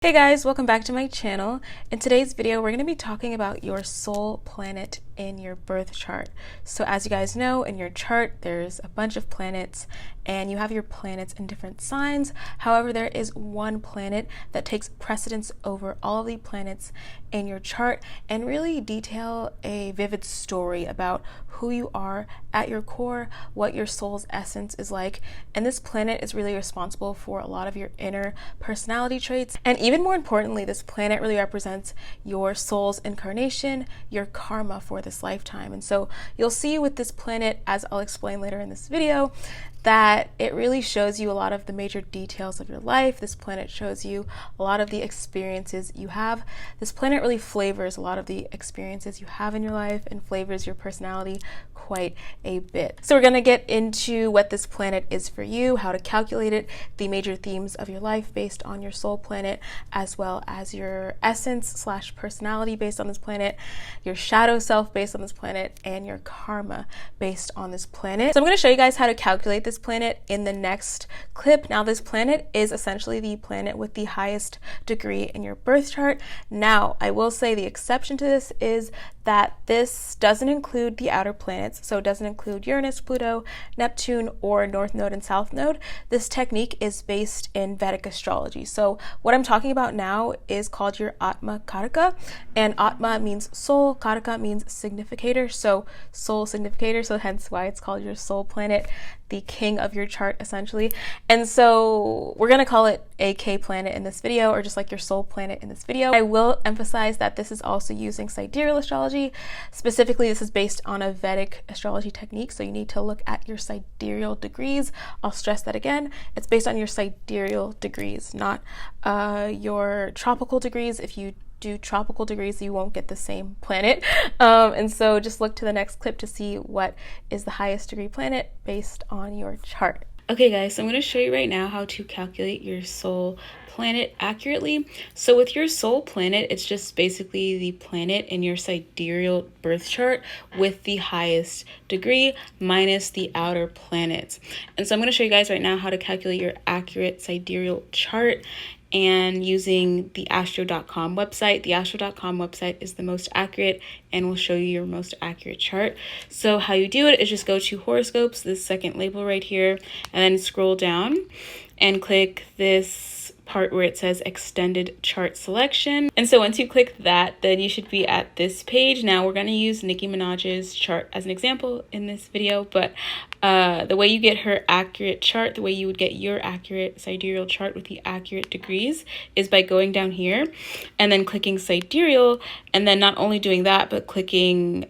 Hey guys, welcome back to my channel. In today's video, we're going to be talking about your soul planet in your birth chart. So as you guys know, in your chart, there's a bunch of planets and you have your planets in different signs. However, there is one planet that takes precedence over all of the planets in your chart and really detail a vivid story about who you are at your core, what your soul's essence is like. And this planet is really responsible for a lot of your inner personality traits. And even more importantly, this planet really represents your soul's incarnation, your karma for this lifetime. And so you'll see with this planet, as I'll explain later in this video, that it really shows you a lot of the major details of your life. This planet shows you a lot of the experiences you have. This planet really flavors a lot of the experiences you have in your life and flavors your personality quite a bit. So we're going to get into what this planet is for you, how to calculate it, the major themes of your life based on your soul planet, as well as your essence / personality based on this planet, your shadow self based on this planet, and your karma based on this planet. So I'm going to show you guys how to calculate this planet in the next clip. Now, this planet is essentially the planet with the highest degree in your birth chart. Now, I will say the exception to this is that this doesn't include the outer planets, so it doesn't include Uranus, Pluto, Neptune, or North Node and South Node. This technique is based in Vedic astrology. So what I'm talking about now is called your Atmakaraka, and Atma means soul, Karaka means significator, so soul significator, so hence why it's called your soul planet, the king of your chart essentially. And so we're going to call it a K planet in this video, or just like your soul planet in this video. I will emphasize that this is also using sidereal astrology. Specifically, this is based on a Vedic astrology technique, so you need to look at your sidereal degrees. I'll stress that again. It's based on your sidereal degrees, not your tropical degrees. If you do tropical degrees, you won't get the same planet. And so just look to the next clip to see what is the highest degree planet based on your chart. Okay guys, so I'm going to show you right now how to calculate your soul planet accurately. So with your soul planet, it's just basically the planet in your sidereal birth chart with the highest degree minus the outer planets. And so I'm going to show you guys right now how to calculate your accurate sidereal chart, and using the astro.com website. The astro.com website is the most accurate and will show you your most accurate chart. So how you do it is just go to horoscopes, this second label right here, and then scroll down and click this part where it says extended chart selection. And so once you click that, then you should be at this page. Now we're going to use Nicki Minaj's chart as an example in this video, but the way you get her accurate chart, the way you would get your accurate sidereal chart with the accurate degrees, is by going down here and then clicking sidereal, and then not only doing that, but clicking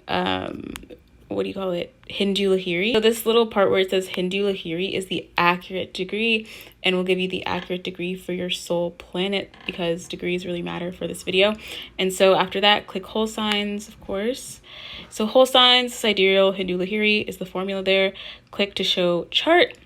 Hindu Lahiri. So this little part where it says Hindu Lahiri is the accurate degree, and will give you the accurate degree for your soul planet, because degrees really matter for this video. And so after that, click whole signs, of course. So whole signs, sidereal, Hindu Lahiri is the formula there. Click to show chart.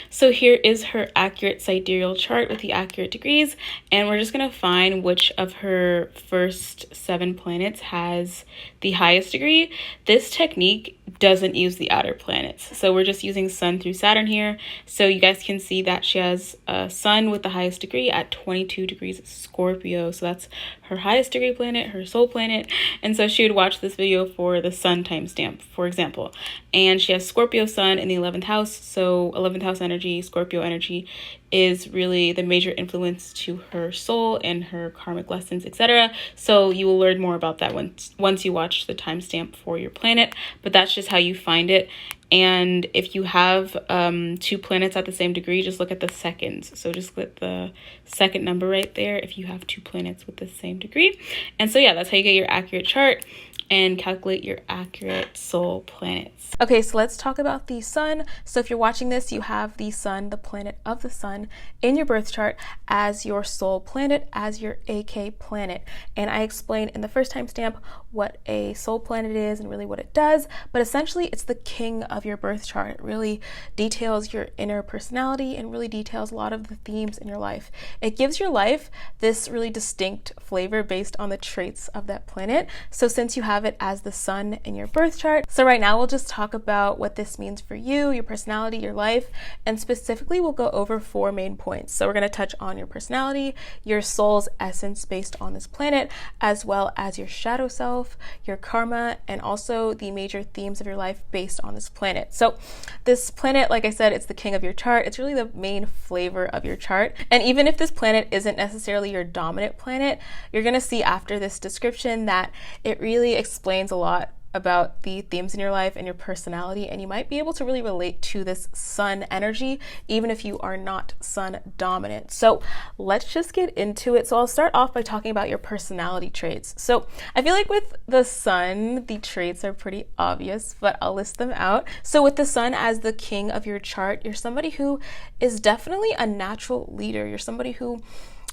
So here is her accurate sidereal chart with the accurate degrees, and we're just going to find which of her first 7 planets has the highest degree. This technique doesn't use the outer planets, so we're just using Sun through Saturn here. So you guys can see that she has a Sun with the highest degree at 22 degrees Scorpio, so that's her highest degree planet, her soul planet. And so she would watch this video for the Sun timestamp, for example, and she has Scorpio Sun in the 11th house, so 11th house energy, Scorpio energy, is really the major influence to her soul and her karmic lessons, etc. So you will learn more about that once you watch the timestamp for your planet, but that's just how you find it. And if you have 2 planets at the same degree, just look at the seconds. So just click the second number right there if you have 2 planets with the same degree. And so yeah, that's how you get your accurate chart and calculate your accurate soul planets. Okay, so let's talk about the sun. So if you're watching this, you have the sun, the planet of the sun, in your birth chart as your soul planet, as your AK planet. And I explained in the first timestamp what a soul planet is and really what it does, but essentially it's the king of your birth chart. It really details your inner personality and really details a lot of the themes in your life. It gives your life this really distinct flavor based on the traits of that planet. So since you have have it as the sun in your birth chart. So right now we'll just talk about what this means for you, your personality, your life, and specifically we'll go over 4 main points. So we're going to touch on your personality, your soul's essence based on this planet, as well as your shadow self, your karma, and also the major themes of your life based on this planet. So this planet, like I said, it's the king of your chart. It's really the main flavor of your chart. And even if this planet isn't necessarily your dominant planet, you're going to see after this description that it really explains a lot about the themes in your life and your personality, and you might be able to really relate to this sun energy even if you are not sun dominant. So let's just get into it. So I'll start off by talking about your personality traits. So I feel like with the sun, the traits are pretty obvious, but I'll list them out. So with the sun as the king of your chart, you're somebody who is definitely a natural leader. You're somebody who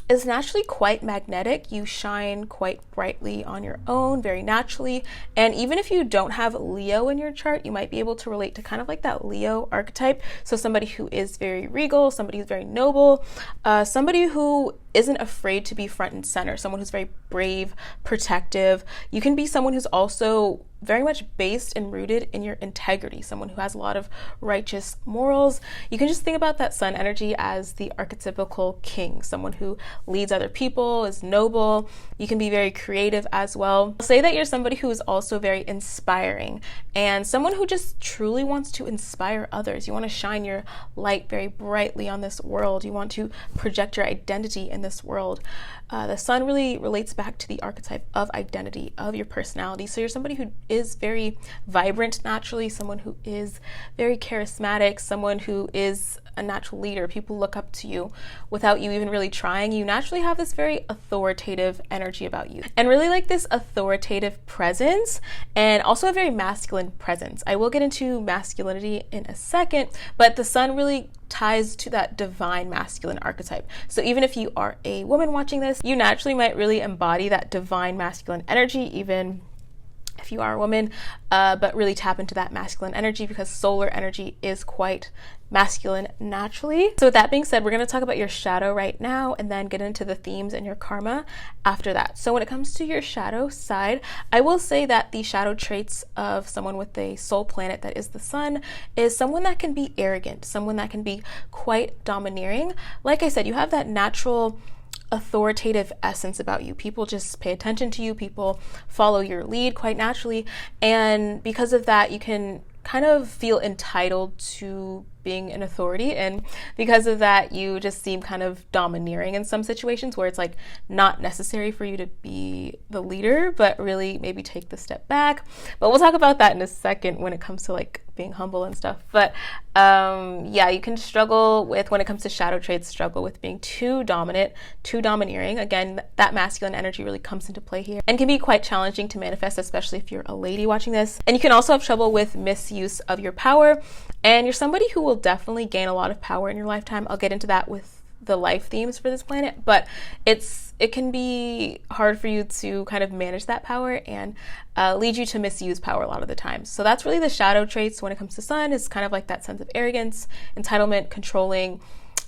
is naturally quite magnetic. You shine quite brightly on your own, very naturally. And even if you don't have Leo in your chart, you might be able to relate to kind of like that Leo archetype. So somebody who is very regal, somebody who's very noble, somebody who isn't afraid to be front and center, someone who's very brave, protective. You can be someone who's also very much based and rooted in your integrity, someone who has a lot of righteous morals. You can just think about that sun energy as the archetypical king, someone who leads other people, is noble. You can be very creative as well. I'll say that you're somebody who is also very inspiring and someone who just truly wants to inspire others. You want to shine your light very brightly on this world. You want to project your identity in this world. The sun really relates back to the archetype of identity, of your personality. So you're somebody who is very vibrant naturally, someone who is very charismatic, someone who is a natural leader. People look up to you without you even really trying. You naturally have this very authoritative energy about you and really like this authoritative presence and also a very masculine presence. I will get into masculinity in a second, but the sun really ties to that divine masculine archetype. So even if you are a woman watching this, you naturally might really embody that divine masculine energy, even if you are a woman, but really tap into that masculine energy because solar energy is quite masculine naturally. So with that being said, we're going to talk about your shadow right now and then get into the themes and your karma after that. So when it comes to your shadow side, I will say that the shadow traits of someone with a soul planet that is the sun is someone that can be arrogant, someone that can be quite domineering. Like I said, you have that natural authoritative essence about you. People just pay attention to you. People follow your lead quite naturally. And because of that, you can kind of feel entitled to being an authority, and because of that you just seem kind of domineering in some situations where it's like not necessary for you to be the leader, but really maybe take the step back. But we'll talk about that in a second when it comes to like being humble and stuff. But yeah, you can struggle with, when it comes to shadow traits, struggle with being too dominant, too domineering. Again, that masculine energy really comes into play here and can be quite challenging to manifest, especially if you're a lady watching this. And you can also have trouble with misuse of your power, and you're somebody who will definitely gain a lot of power in your lifetime. I'll get into that with the life themes for this planet, but it can be hard for you to kind of manage that power and lead you to misuse power a lot of the time. So that's really the shadow traits when it comes to sun, is kind of like that sense of arrogance, entitlement, controlling,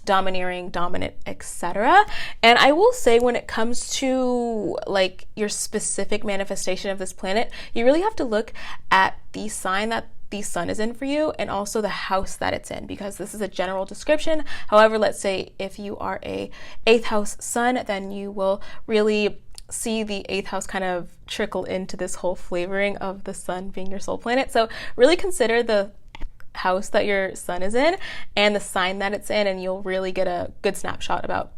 domineering, dominant, etc. And I will say when it comes to like your specific manifestation of this planet, you really have to look at the sign that the sun is in for you and also the house that it's in, because this is a general description. However, let's say if you are a 8th house sun, then you will really see the 8th house kind of trickle into this whole flavoring of the sun being your soul planet. So really consider the house that your sun is in and the sign that it's in, and you'll really get a good snapshot about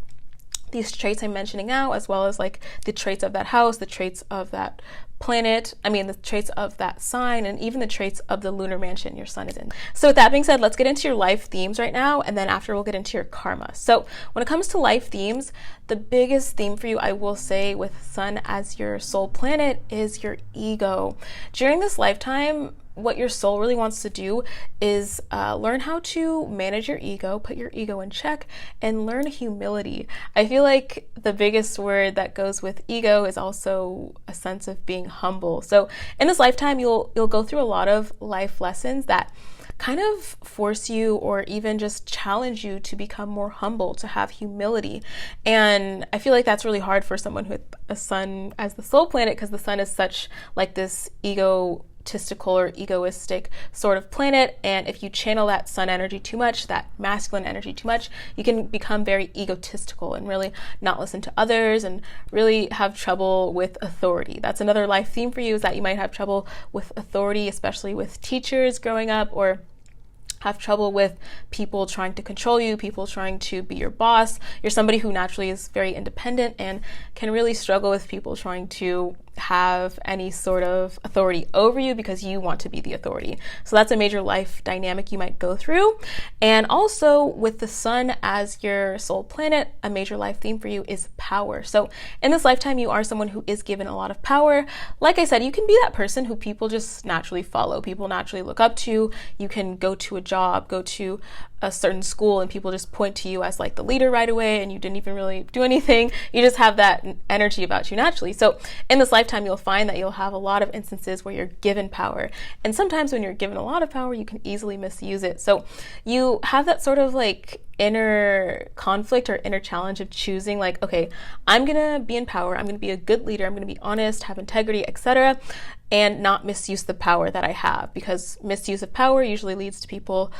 these traits I'm mentioning now, as well as like the traits of that house, the traits of that planet, the traits of that sign, and even the traits of the lunar mansion your sun is in. So with that being said, let's get into your life themes right now, and then after we'll get into your karma. So when it comes to life themes, the biggest theme for you, I will say, with sun as your soul planet is your ego. During this lifetime, what your soul really wants to do is learn how to manage your ego, put your ego in check, and learn humility. I feel like the biggest word that goes with ego is also a sense of being humble. So in this lifetime, you'll go through a lot of life lessons that kind of force you or even just challenge you to become more humble, to have humility. And I feel like that's really hard for someone with a sun as the soul planet, because the sun is such like this egotistical or egoistic sort of planet, and if you channel that sun energy too much, that masculine energy too much, you can become very egotistical and really not listen to others and really have trouble with authority. That's another life theme for you, is that you might have trouble with authority, especially with teachers growing up, or have trouble with people trying to control you, people trying to be your boss. You're somebody who naturally is very independent and can really struggle with people trying to have any sort of authority over you because you want to be the authority. So that's a major life dynamic you might go through. And also with the sun as your soul planet, a major life theme for you is power. So in this lifetime, you are someone who is given a lot of power. Like I said, you can be that person who people just naturally follow, people naturally look up to. You can go to a job, go to a certain school, and people just point to you as like the leader right away, and you didn't even really do anything. You just have that energy about you naturally. So in this lifetime, you'll find that you'll have a lot of instances where you're given power. And sometimes when you're given a lot of power, you can easily misuse it. So you have that sort of like inner conflict or inner challenge of choosing like, okay, I'm gonna be in power, I'm gonna be a good leader, I'm gonna be honest, have integrity, etc., and not misuse the power that I have, because misuse of power usually leads to people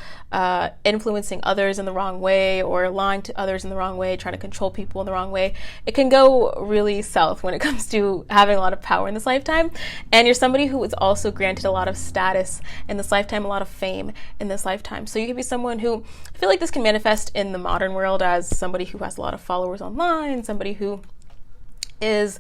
influencing others in the wrong way, or lying to others in the wrong way, trying to control people in the wrong way. It can go really south when it comes to having a lot of power in this lifetime. And you're somebody who is also granted a lot of status in this lifetime, a lot of fame in this lifetime. So you can be someone who, I feel like this can manifest in the modern world as somebody who has a lot of followers online, somebody who is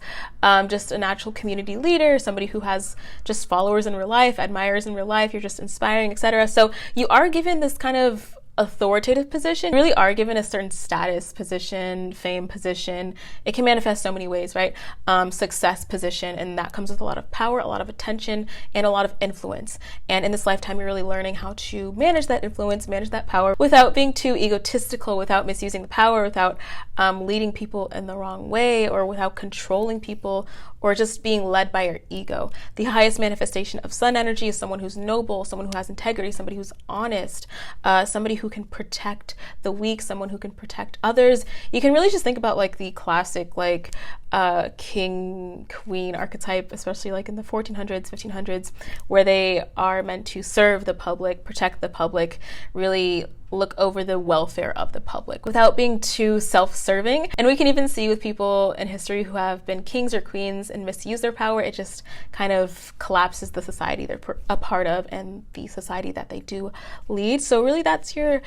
just a natural community leader, somebody who has just followers in real life, admirers in real life, you're just inspiring, etc. So you are given this kind of authoritative position, you really are given a certain status position, fame position. It can manifest so many ways, right? Success position, and that comes with a lot of power, a lot of attention, and a lot of influence. And in this lifetime, you're really learning how to manage that influence, manage that power without being too egotistical, without misusing the power, without leading people in the wrong way, or without controlling people, or just being led by your ego. The highest manifestation of sun energy is someone who's noble, someone who has integrity, somebody who's honest, somebody who can protect the weak, someone who can protect others. You can really just think about like the classic like king, queen archetype, especially like in the 1400s, 1500s, where they are meant to serve the public, protect the public, really look over the welfare of the public without being too self-serving. And we can even see with people in history who have been kings or queens and misuse their power, it just kind of collapses the society they're a part of and the society that they do lead. So really that's your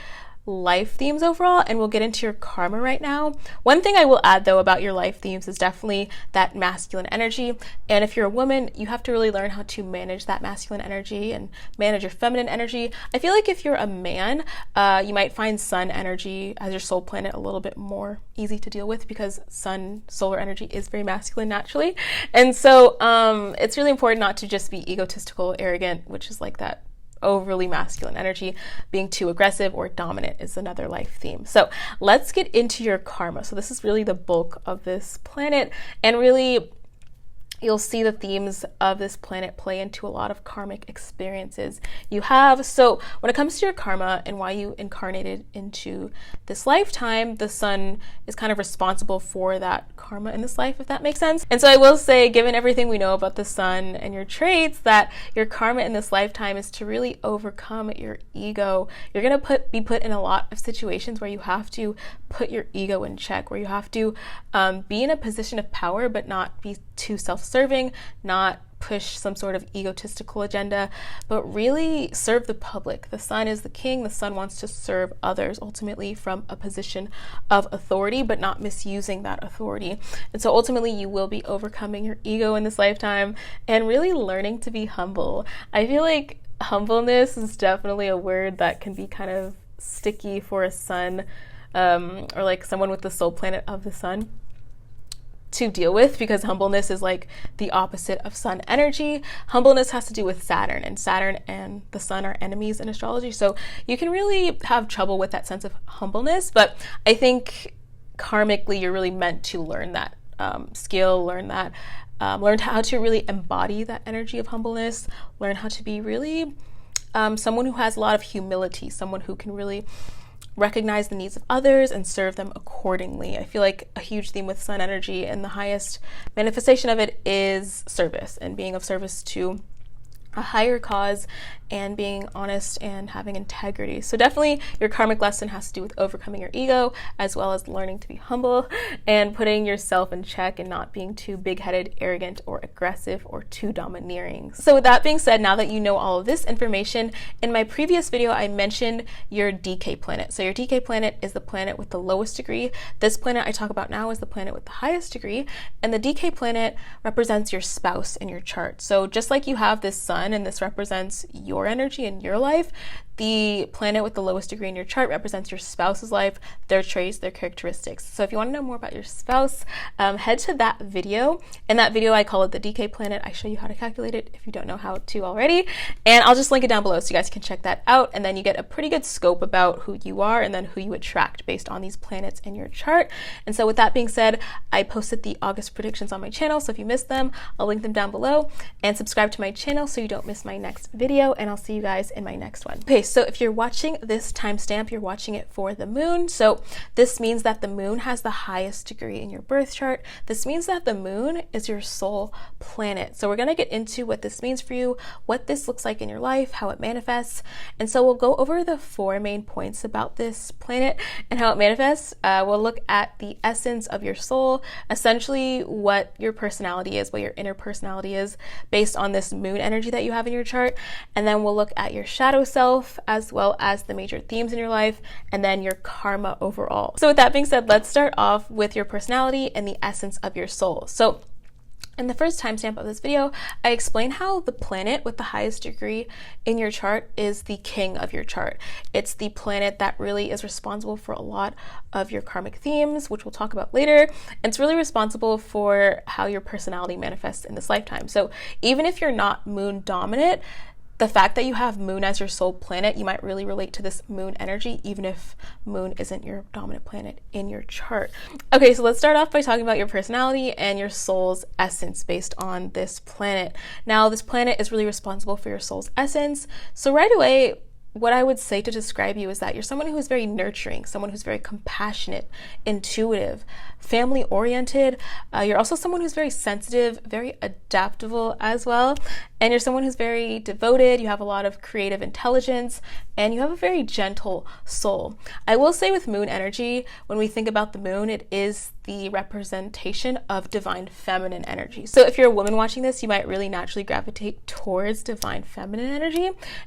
life themes overall, and we'll get into your karma right now. One thing I will add though about your life themes is definitely that masculine energy, and if you're a woman, you have to really learn how to manage that masculine energy and manage your feminine energy. I feel like if you're a man, you might find sun energy as your soul planet a little bit more easy to deal with, because sun solar energy is very masculine naturally. And so it's really important not to just be egotistical, arrogant, which is like that overly masculine energy. Being too aggressive or dominant is another life theme. So let's get into your karma. So this is really the bulk of this planet, and really you'll see the themes of this planet play into a lot of karmic experiences you have. So when it comes to your karma and why you incarnated into this lifetime, the sun is kind of responsible for that karma in this life, if that makes sense. And so I will say, given everything we know about the sun and your traits, that your karma in this lifetime is to really overcome your ego. You're going to be put in a lot of situations where you have to put your ego in check, where you have to be in a position of power, but not be too self-serving, not push some sort of egotistical agenda, but really serve the public. The sun is the king. The sun wants to serve others ultimately from a position of authority, but not misusing that authority. And so ultimately you will be overcoming your ego in this lifetime and really learning to be humble. I feel like humbleness is definitely a word that can be kind of sticky for a sun, or like someone with the soul planet of the sun to deal with, because humbleness is like the opposite of sun energy. Humbleness has to do with Saturn, and Saturn and the sun are enemies in astrology. So you can really have trouble with that sense of humbleness, but I think karmically you're really meant to learn that skill, learn how to really embody that energy of humbleness, learn how to be really someone who has a lot of humility, someone who can really recognize the needs of others and serve them accordingly. I feel like a huge theme with sun energy and the highest manifestation of it is service and being of service to a higher cause and being honest and having integrity. So definitely your karmic lesson has to do with overcoming your ego, as well as learning to be humble and putting yourself in check and not being too big-headed, arrogant, or aggressive, or too domineering. So with that being said, now that you know all of this information, in my previous video I mentioned your DK planet. So your DK planet is the planet with the lowest degree. This planet I talk about now is the planet with the highest degree, and the DK planet represents your spouse in your chart. So just like you have this sun and this represents your energy in your life, the planet with the lowest degree in your chart represents your spouse's life, their traits, their characteristics. So if you want to know more about your spouse, head to that video. In that video, I call it the DK planet. I show you how to calculate it if you don't know how to already. And I'll just link it down below so you guys can check that out. And then you get a pretty good scope about who you are and then who you attract based on these planets in your chart. And so with that being said, I posted the August predictions on my channel. So if you missed them, I'll link them down below, and subscribe to my channel so you don't miss my next video. And I'll see you guys in my next one. Okay, so if you're watching this timestamp, you're watching it for the moon. So this means that the moon has the highest degree in your birth chart. This means that the moon is your soul planet. So we're going to get into what this means for you, what this looks like in your life, how it manifests. And so we'll go over the 4 main points about this planet and how it manifests. We'll look at the essence of your soul, essentially what your personality is, what your inner personality is based on this moon energy that you have in your chart. And then we'll look at your shadow self as well as the major themes in your life, and then your karma overall. So with that being said, let's start off with your personality and the essence of your soul. So in the first timestamp of this video, I explain how the planet with the highest degree in your chart is the king of your chart. It's the planet that really is responsible for a lot of your karmic themes, which we'll talk about later. And it's really responsible for how your personality manifests in this lifetime. So even if you're not moon dominant, the fact that you have moon as your soul planet, you might really relate to this moon energy, even if moon isn't your dominant planet in your chart. Okay, so let's start off by talking about your personality and your soul's essence based on this planet. Now, this planet is really responsible for your soul's essence. So right away, what I would say to describe you is that you're someone who's very nurturing, someone who's very compassionate, intuitive, family-oriented. You're also someone who's very sensitive, very adaptable as well. And you're someone who's very devoted, you have a lot of creative intelligence, and you have a very gentle soul. I will say with moon energy, when we think about the moon, it is the representation of divine feminine energy. So if you're a woman watching this, you might really naturally gravitate towards divine feminine energy.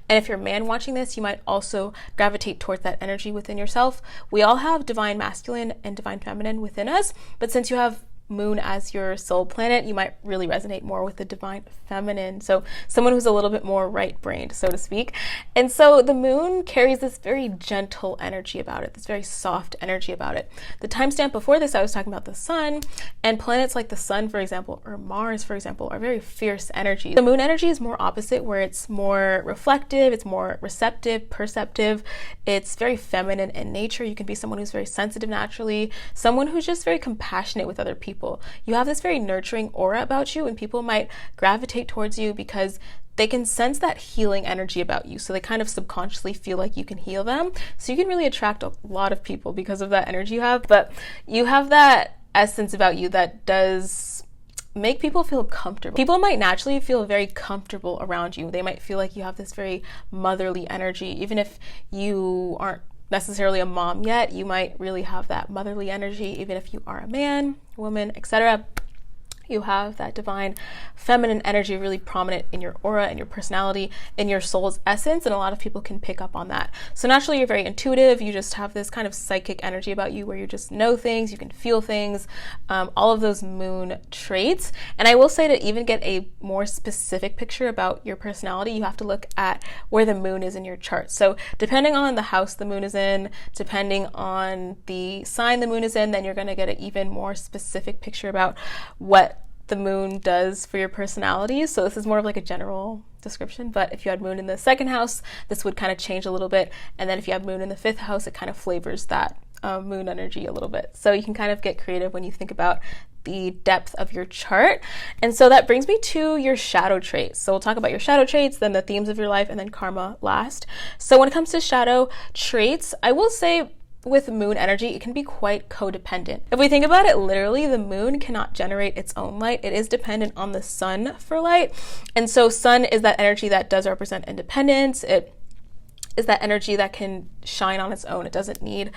And if you're a man watching this, you might also gravitate towards that energy within yourself. We all have divine masculine and divine feminine within us, but since you have moon as your soul planet, you might really resonate more with the divine feminine. So someone who's a little bit more right-brained, so to speak. And so the moon carries this very gentle energy about it, this very soft energy about it. The timestamp before this, I was talking about the sun, and planets like the sun, for example, or Mars, for example, are very fierce energy. The moon energy is more opposite, where it's more reflective, it's more receptive, perceptive. It's very feminine in nature. You can be someone who's very sensitive naturally, someone who's just very compassionate with other people. You have this very nurturing aura about you, and people might gravitate towards you because they can sense that healing energy about you. So they kind of subconsciously feel like you can heal them. So you can really attract a lot of people because of that energy you have. But you have that essence about you that does make people feel comfortable. People might naturally feel very comfortable around you. They might feel like you have this very motherly energy. Even if you aren't necessarily a mom yet, you might really have that motherly energy. Even if you are a man, woman, etc., you have that divine feminine energy really prominent in your aura and your personality, in your soul's essence, and a lot of people can pick up on that. So naturally, you're very intuitive. You just have this kind of psychic energy about you where you just know things, you can feel things, all of those moon traits. And I will say, to even get a more specific picture about your personality, you have to look at where the moon is in your chart. So depending on the house the moon is in, depending on the sign the moon is in, then you're going to get an even more specific picture about what the moon does for your personality. So this is more of like a general description, but if you had moon in the 2nd house, this would kind of change a little bit. And then if you have moon in the 5th house, it kind of flavors that moon energy a little bit. So you can kind of get creative when you think about the depth of your chart. And so that brings me to your shadow traits. So we'll talk about your shadow traits, then the themes of your life, and then karma last. So when it comes to shadow traits, I will say with moon energy, it can be quite codependent. If we think about it literally, the moon cannot generate its own light. It is dependent on the sun for light. And so sun is that energy that does represent independence. It is that energy that can shine on its own. It doesn't need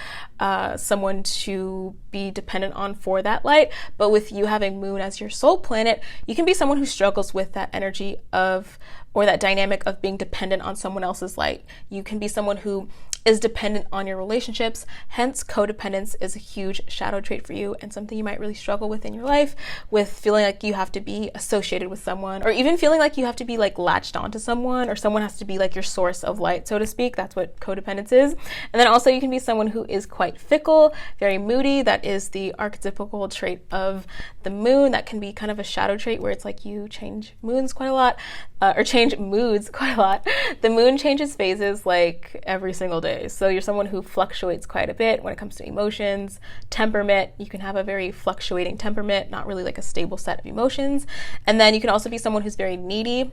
someone to be dependent on for that light. But with you having moon as your soul planet, you can be someone who struggles with that energy of, or that dynamic of being dependent on someone else's light. You can be someone who is dependent on your relationships. Hence, codependence is a huge shadow trait for you and something you might really struggle with in your life, with feeling like you have to be associated with someone, or even feeling like you have to be like latched onto someone, or someone has to be like your source of light, so to speak. That's what codependence is. And then also you can be someone who is quite fickle, very moody. That is the archetypical trait of the moon. That can be kind of a shadow trait where it's like you change moons quite a lot, or change moods quite a lot. The moon changes phases like every single day. So you're someone who fluctuates quite a bit when it comes to emotions, temperament. You can have a very fluctuating temperament, not really like a stable set of emotions. And then you can also be someone who's very needy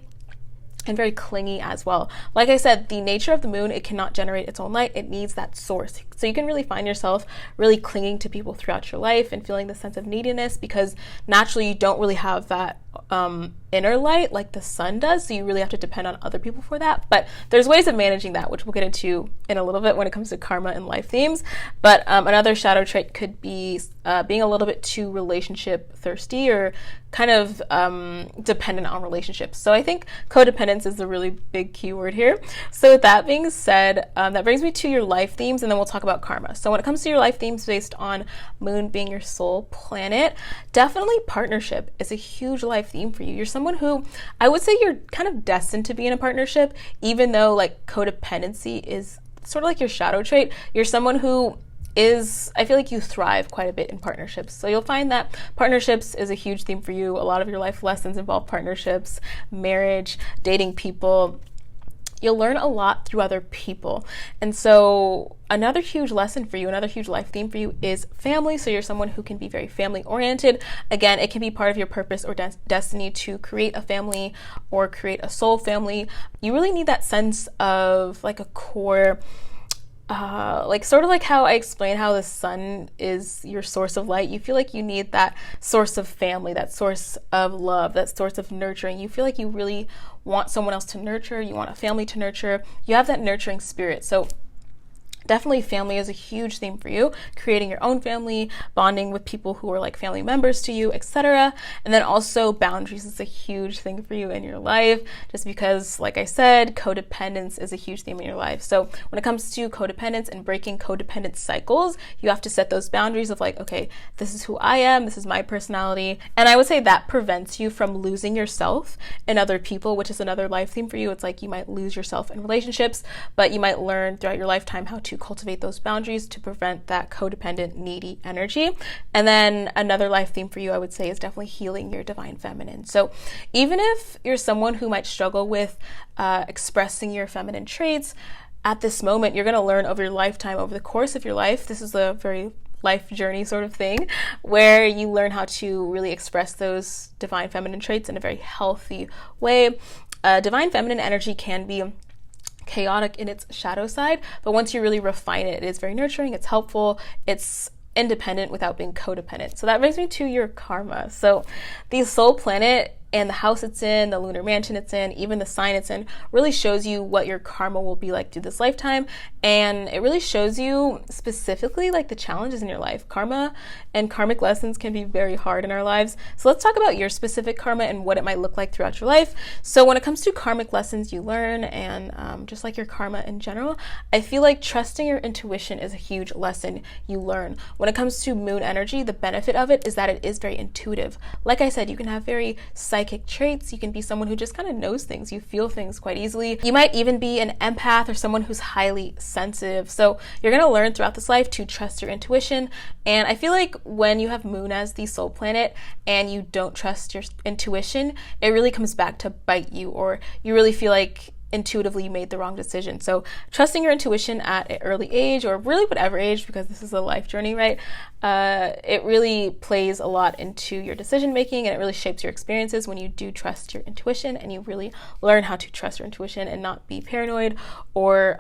and very clingy as well. Like I said, the nature of the moon, it cannot generate its own light. It needs that source. So you can really find yourself really clinging to people throughout your life and feeling the sense of neediness because naturally you don't really have that inner light like the sun does. So you really have to depend on other people for that. But there's ways of managing that, which we'll get into in a little bit when it comes to karma and life themes. But another shadow trait could be being a little bit too relationship thirsty or kind of dependent on relationships. So I think codependence is a really big keyword here. So with that being said, that brings me to your life themes, and then we'll talk about karma. So when it comes to your life themes based on moon being your soul planet, definitely partnership is a huge life theme for you. You're someone who, I would say you're kind of destined to be in a partnership, even though like codependency is sort of like your shadow trait. You're someone who I feel like you thrive quite a bit in partnerships. So you'll find that partnerships is a huge theme for you. A lot of your life lessons involve partnerships, marriage, dating people. You'll learn a lot through other people. And so another huge lesson for you, another huge life theme for you is family. So you're someone who can be very family oriented. Again, it can be part of your purpose or destiny to create a family or create a soul family. You really need that sense of like a core, like sort of like how I explained how the sun is your source of light. You feel like you need that source of family, that source of love, that source of nurturing. You feel like you really want someone else to nurture. You want a family to nurture. You have that nurturing spirit. So definitely family is a huge theme for you, creating your own family, bonding with people who are like family members to you, etc. And then also boundaries is a huge thing for you in your life, just because, like I said, codependence is a huge theme in your life. So when it comes to codependence and breaking codependent cycles, you have to set those boundaries of like, okay, this is who I am, this is my personality. And I would say that prevents you from losing yourself in other people, which is another life theme for you. It's like you might lose yourself in relationships, but you might learn throughout your lifetime how to cultivate those boundaries to prevent that codependent, needy energy. And then another life theme for you, I would say, is definitely healing your divine feminine. So even if you're someone who might struggle with expressing your feminine traits, at this moment, you're going to learn over your lifetime, over the course of your life. This is a very life journey sort of thing, where you learn how to really express those divine feminine traits in a very healthy way. Divine feminine energy can be chaotic in its shadow side, but once you really refine it, it is very nurturing, it's helpful, it's independent without being codependent. So that brings me to your karma. So the soul planet and the house it's in, the lunar mansion it's in, even the sign it's in, really shows you what your karma will be like through this lifetime. And it really shows you specifically like the challenges in your life. Karma and karmic lessons can be very hard in our lives. So let's talk about your specific karma and what it might look like throughout your life. So when it comes to karmic lessons you learn, and just like your karma in general, I feel like trusting your intuition is a huge lesson you learn. When it comes to moon energy, the benefit of it is that it is very intuitive. Like I said, you can have very psychic traits. You can be someone who just kind of knows things. You feel things quite easily. You might even be an empath or someone who's highly sensitive. So you're going to learn throughout this life to trust your intuition. And I feel like when you have moon as the soul planet and you don't trust your intuition, it really comes back to bite you, or you really feel like intuitively you made the wrong decision. So trusting your intuition at an early age, or really whatever age, because this is a life journey, right? It really plays a lot into your decision making, and it really shapes your experiences when you do trust your intuition and you really learn how to trust your intuition and not be paranoid or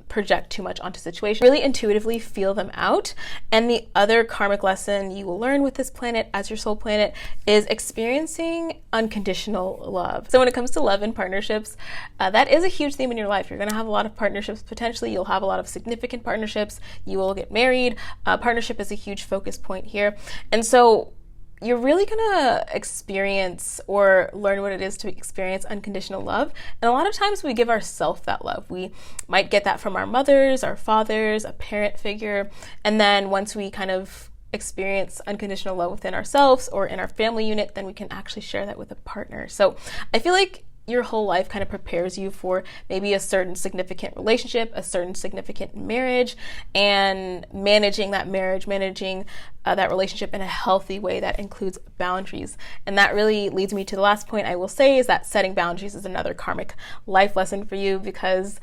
project too much onto situations. Really intuitively feel them out. And the other karmic lesson you will learn with this planet as your soul planet is experiencing unconditional love. So when it comes to love and partnerships, that is a huge theme in your life. You're going to have a lot of partnerships. Potentially you'll have a lot of significant partnerships. You will get married. Partnership is a huge focus point here. And so you're really gonna experience or learn what it is to experience unconditional love. And a lot of times we give ourselves that love. We might get that from our mothers, our fathers, a parent figure. And then once we kind of experience unconditional love within ourselves or in our family unit, then we can actually share that with a partner. So I feel like your whole life kind of prepares you for maybe a certain significant relationship, a certain significant marriage, and managing that marriage, managing that relationship in a healthy way that includes boundaries. And that really leads me to the last point I will say, is that setting boundaries is another karmic life lesson for you, because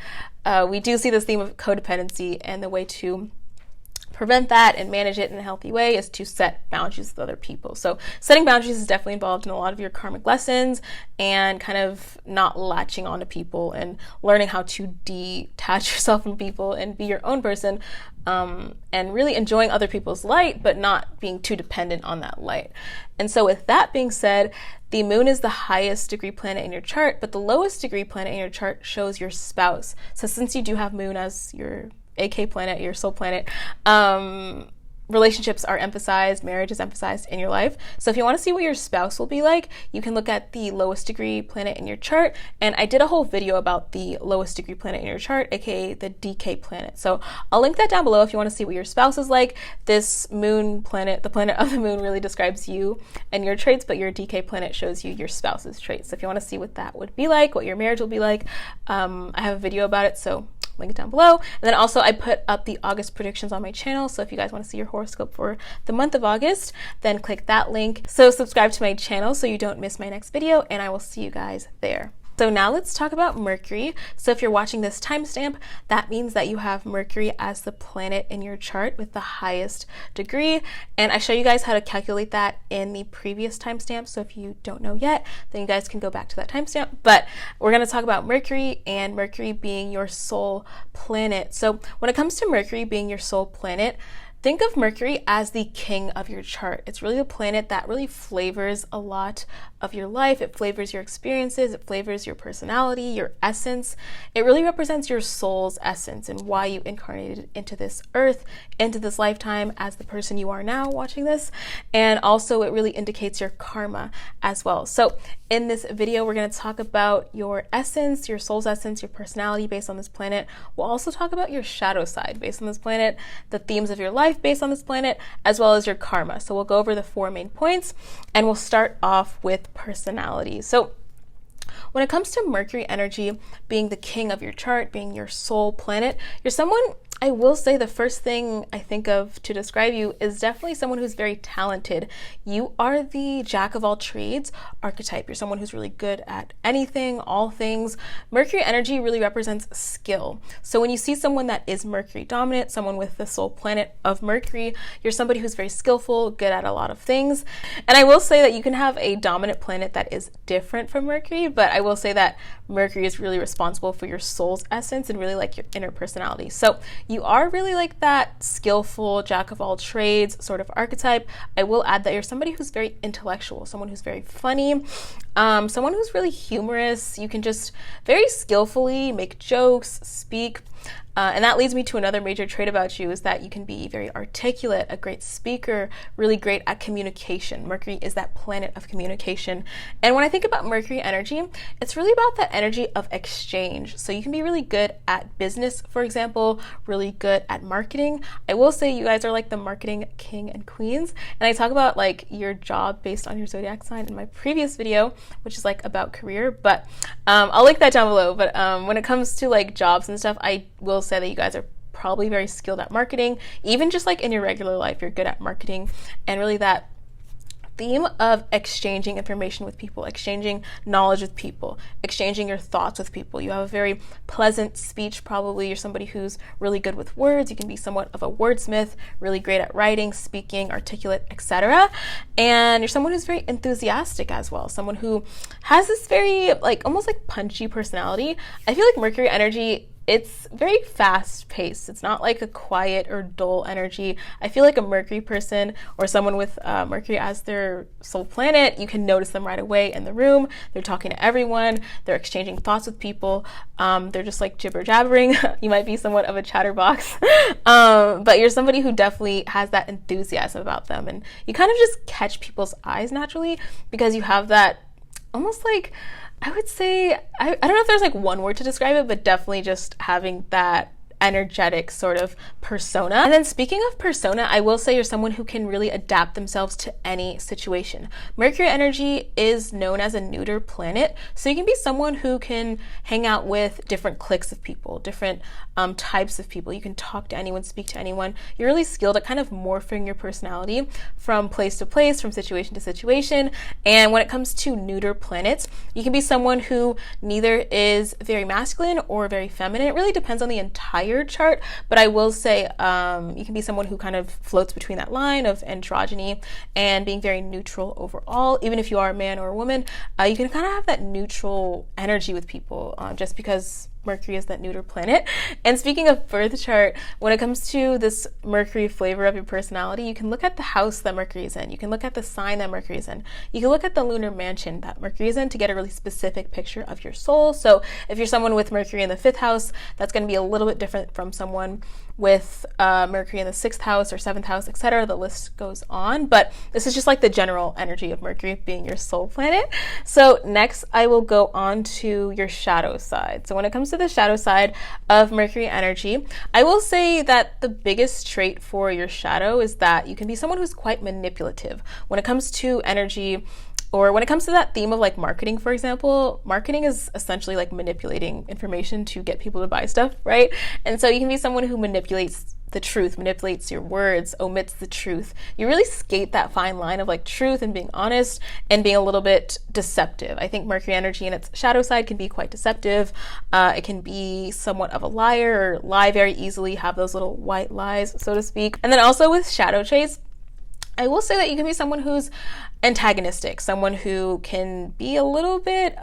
we do see this theme of codependency, and the way to prevent that and manage it in a healthy way is to set boundaries with other people. So setting boundaries is definitely involved in a lot of your karmic lessons, and kind of not latching onto people and learning how to detach yourself from people and be your own person, and really enjoying other people's light, but not being too dependent on that light. And so with that being said, the moon is the highest degree planet in your chart, but the lowest degree planet in your chart shows your spouse. So since you do have moon as your AK planet, your soul planet, relationships are emphasized, marriage is emphasized in your life. So if you want to see what your spouse will be like, you can look at the lowest degree planet in your chart. And I did a whole video about the lowest degree planet in your chart, aka the DK planet. So I'll link that down below if you want to see what your spouse is like. This moon planet, the planet of the moon, really describes you and your traits, but your DK planet shows you your spouse's traits. So if you want to see what that would be like, what your marriage will be like, I have a video about it, so link it down below. And then also I put up the August predictions on my channel, so if you guys want to see your horoscope for the month of August, then click that link. So subscribe to my channel so you don't miss my next video, and I will see you guys there. So now let's talk about Mercury. So if you're watching this timestamp, that means that you have Mercury as the planet in your chart with the highest degree. And I show you guys how to calculate that in the previous timestamp. So if you don't know yet, then you guys can go back to that timestamp. But we're going to talk about Mercury, and Mercury being your soul planet. So when it comes to Mercury being your soul planet, think of Mercury as the king of your chart. It's really a planet that really flavors a lot of your life. It flavors your experiences. It flavors your personality, your essence. It really represents your soul's essence and why you incarnated into this earth, into this lifetime as the person you are now watching this. And also it really indicates your karma as well. So in this video, we're going to talk about your essence, your soul's essence, your personality based on this planet. We'll also talk about your shadow side based on this planet, the themes of your life based on this planet, as well as your karma. So we'll go over the 4 main points, and we'll start off with personality. So when it comes to Mercury energy being the king of your chart, being your soul planet, you're someone, I will say the first thing I think of to describe you is definitely someone who's very talented. You are the jack of all trades archetype. You're someone who's really good at anything, all things. Mercury energy really represents skill. So when you see someone that is Mercury dominant, someone with the soul planet of Mercury, you're somebody who's very skillful, good at a lot of things. And I will say that you can have a dominant planet that is different from Mercury, but I will say that Mercury is really responsible for your soul's essence and really like your inner personality. So you are really like that skillful jack of all trades sort of archetype. I will add that you're somebody who's very intellectual, someone who's very funny, someone who's really humorous. You can just very skillfully make jokes, speak. And that leads me to another major trait about you, is that you can be very articulate, a great speaker, really great at communication. Mercury is that planet of communication. And when I think about Mercury energy, it's really about that energy of exchange. So you can be really good at business, for example, really good at marketing. I will say you guys are like the marketing king and queens. And I talk about like your job based on your zodiac sign in my previous video, which is like about career, but I'll link that down below. But when it comes to like jobs and stuff, I will say that you guys are probably very skilled at marketing. Even just like in your regular life, you're good at marketing, and really that theme of exchanging information with people, exchanging knowledge with people, exchanging your thoughts with people. You have a very pleasant speech, probably. You're somebody who's really good with words. You can be somewhat of a wordsmith, really great at writing, speaking, articulate, etc. And you're someone who's very enthusiastic as well, someone who has this very almost punchy personality. I feel like Mercury energy, it's very fast paced. It's not like a quiet or dull energy. I feel like a Mercury person or someone with Mercury as their soul planet, you can notice them right away in the room. They're talking to everyone. They're exchanging thoughts with people. They're just jibber jabbering. You might be somewhat of a chatterbox, but you're somebody who definitely has that enthusiasm about them. And you kind of just catch people's eyes naturally because you have that almost I would say, I don't know if there's one word to describe it, but definitely just having that energetic sort of persona. And then speaking of persona, I will say you're someone who can really adapt themselves to any situation. Mercury energy is known as a neuter planet, so you can be someone who can hang out with different cliques of people, different types of people. You can talk to anyone, speak to anyone. You're really skilled at kind of morphing your personality from place to place, from situation to situation. And when it comes to neuter planets, you can be someone who neither is very masculine or very feminine. It really depends on the entire chart, but I will say you can be someone who kind of floats between that line of androgyny and being very neutral overall. Even if you are a man or a woman, you can kind of have that neutral energy with people just because Mercury is that neuter planet. And speaking of birth chart, when it comes to this Mercury flavor of your personality, you can look at the house that Mercury is in. You can look at the sign that Mercury is in. You can look at the lunar mansion that Mercury is in to get a really specific picture of your soul. So if you're someone with Mercury in the 5th house, that's going to be a little bit different from someone with Mercury in the 6th house or 7th house, etc. The list goes on, but this is just the general energy of Mercury being your soul planet. So next I will go on to your shadow side. So when it comes to the shadow side of Mercury energy, I will say that the biggest trait for your shadow is that you can be someone who's quite manipulative. When it comes to energy, or when it comes to that theme of marketing, for example, marketing is essentially manipulating information to get people to buy stuff, right? And so you can be someone who manipulates the truth, manipulates your words, omits the truth. You really skate that fine line of truth and being honest and being a little bit deceptive. I think Mercury energy in its shadow side can be quite deceptive. It can be somewhat of a liar or lie very easily, have those little white lies, so to speak. And then also with shadow traits, I will say that you can be someone who's antagonistic, someone who can be a little bit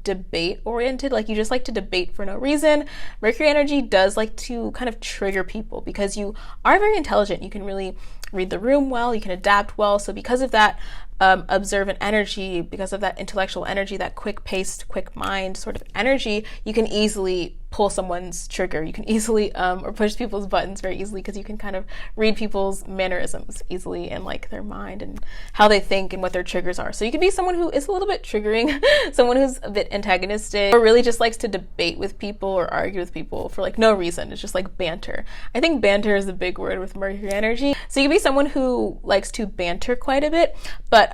debate oriented, you just like to debate for no reason. Mercury energy does like to kind of trigger people because you are very intelligent. You can really read the room well, you can adapt well. So because of that observant energy, because of that intellectual energy, that quick-paced, quick mind sort of energy, you can easily pull someone's trigger. You can easily or push people's buttons very easily because you can kind of read people's mannerisms easily and their mind and how they think and what their triggers are. So you can be someone who is a little bit triggering, someone who's a bit antagonistic, or really just likes to debate with people or argue with people for no reason. It's just banter. I think banter is a big word with Mercury energy. So you can be someone who likes to banter quite a bit, but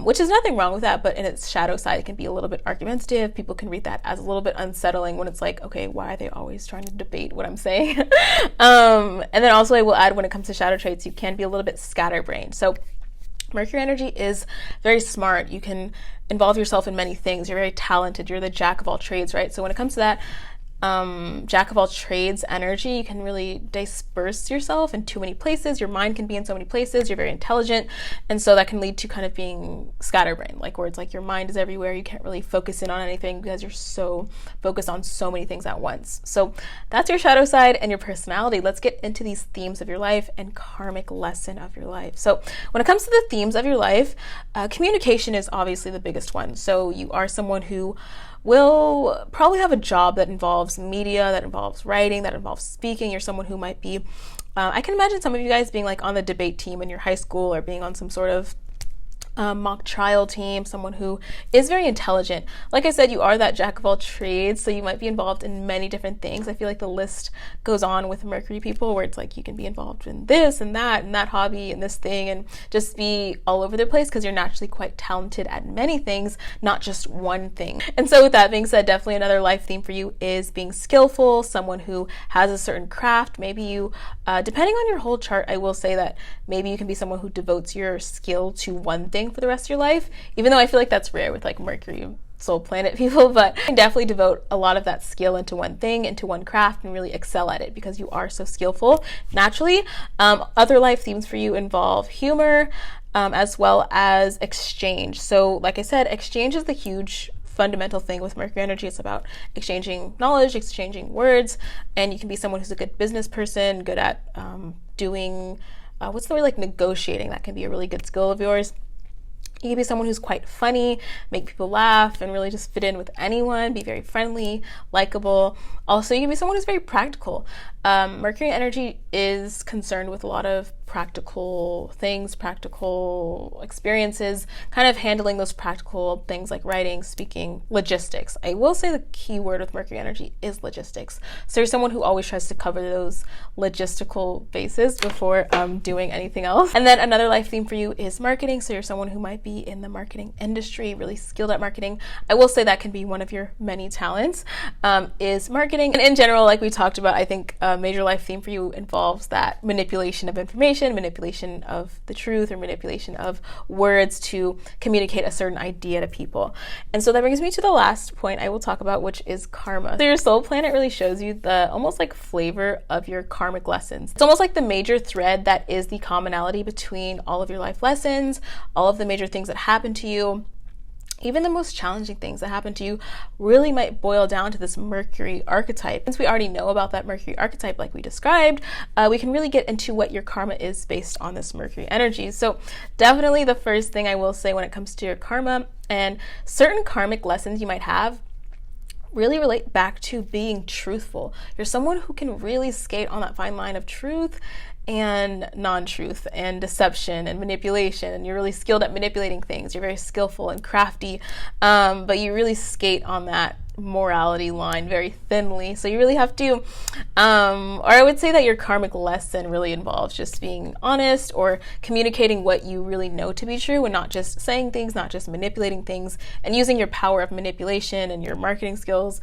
which is nothing wrong with that, but in its shadow side, it can be a little bit argumentative. People can read that as a little bit unsettling when it's okay, why are they always trying to debate what I'm saying? And then also I will add, when it comes to shadow traits, you can be a little bit scatterbrained. So Mercury energy is very smart. You can involve yourself in many things. You're very talented. You're the jack of all trades, right? So when it comes to that jack of all trades energy, you can really disperse yourself in too many places. Your mind can be in so many places. You're very intelligent, and so that can lead to kind of being scatterbrained, where it's your mind is everywhere. You can't really focus in on anything because you're so focused on so many things at once. So that's your shadow side and your personality. Let's get into these themes of your life and karmic lesson of your life. So when it comes to the themes of your life, communication is obviously the biggest one. So you are someone who will probably have a job that involves media, that involves writing, that involves speaking. You're someone who might be, I can imagine some of you guys being on the debate team in your high school, or being on some sort of mock trial team, someone who is very intelligent. Like I said, you are that jack of all trades, so you might be involved in many different things. I feel the list goes on with Mercury people, where it's you can be involved in this and that hobby and this thing, and just be all over the place because you're naturally quite talented at many things, not just one thing. And so with that being said, definitely another life theme for you is being skillful, someone who has a certain craft. Maybe you, depending on your whole chart, I will say that maybe you can be someone who devotes your skill to one thing doing for the rest of your life, even though I feel like that's rare with like Mercury soul planet people, but you can definitely devote a lot of that skill into one thing, into one craft, and really excel at it because you are so skillful naturally. Other life themes for you involve humor, as well as exchange. So like I said, exchange is the huge fundamental thing with Mercury energy. It's about exchanging knowledge, exchanging words, and you can be someone who's a good business person, good at doing, what's the word, like negotiating. That can be a really good skill of yours. You can be someone who's quite funny, make people laugh, and really just fit in with anyone, be very friendly, likable. Also, you can be someone who's very practical. Mercury energy is concerned with a lot of practical things, practical experiences, kind of handling those practical things like writing, speaking, logistics. I will say the key word with Mercury energy is logistics. So you're someone who always tries to cover those logistical bases before doing anything else. And then another life theme for you is marketing. So you're someone who might be in the marketing industry, really skilled at marketing. I will say that can be one of your many talents, is marketing. And in general, like we talked about, I think a major life theme for you involves that manipulation of information, manipulation of the truth, or manipulation of words to communicate a certain idea to people. And so that brings me to the last point I will talk about, which is karma. So your soul planet really shows you the almost like flavor of your karmic lessons. It's almost like the major thread that is the commonality between all of your life lessons, all of the major things that happen to you. Even the most challenging things that happen to you really might boil down to this Mercury archetype. Since we already know about that Mercury archetype like we described, we can really get into what your karma is based on this Mercury energy. So definitely the first thing I will say when it comes to your karma and certain karmic lessons you might have really relate back to being truthful. You're someone who can really skate on that fine line of truth and non-truth and deception and manipulation, and you're really skilled at manipulating things. You're very skillful and crafty, but you really skate on that morality line very thinly. So you really have to, or I would say that your karmic lesson really involves just being honest or communicating what you really know to be true and not just saying things, not just manipulating things, and using your power of manipulation and your marketing skills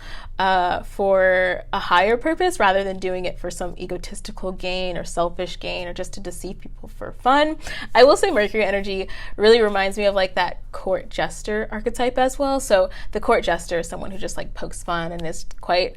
for a higher purpose rather than doing it for some egotistical gain or selfish gain or just to deceive people for fun. I will say Mercury energy really reminds me of like that court jester archetype as well. So the court jester is someone who just like pokes fun and is quite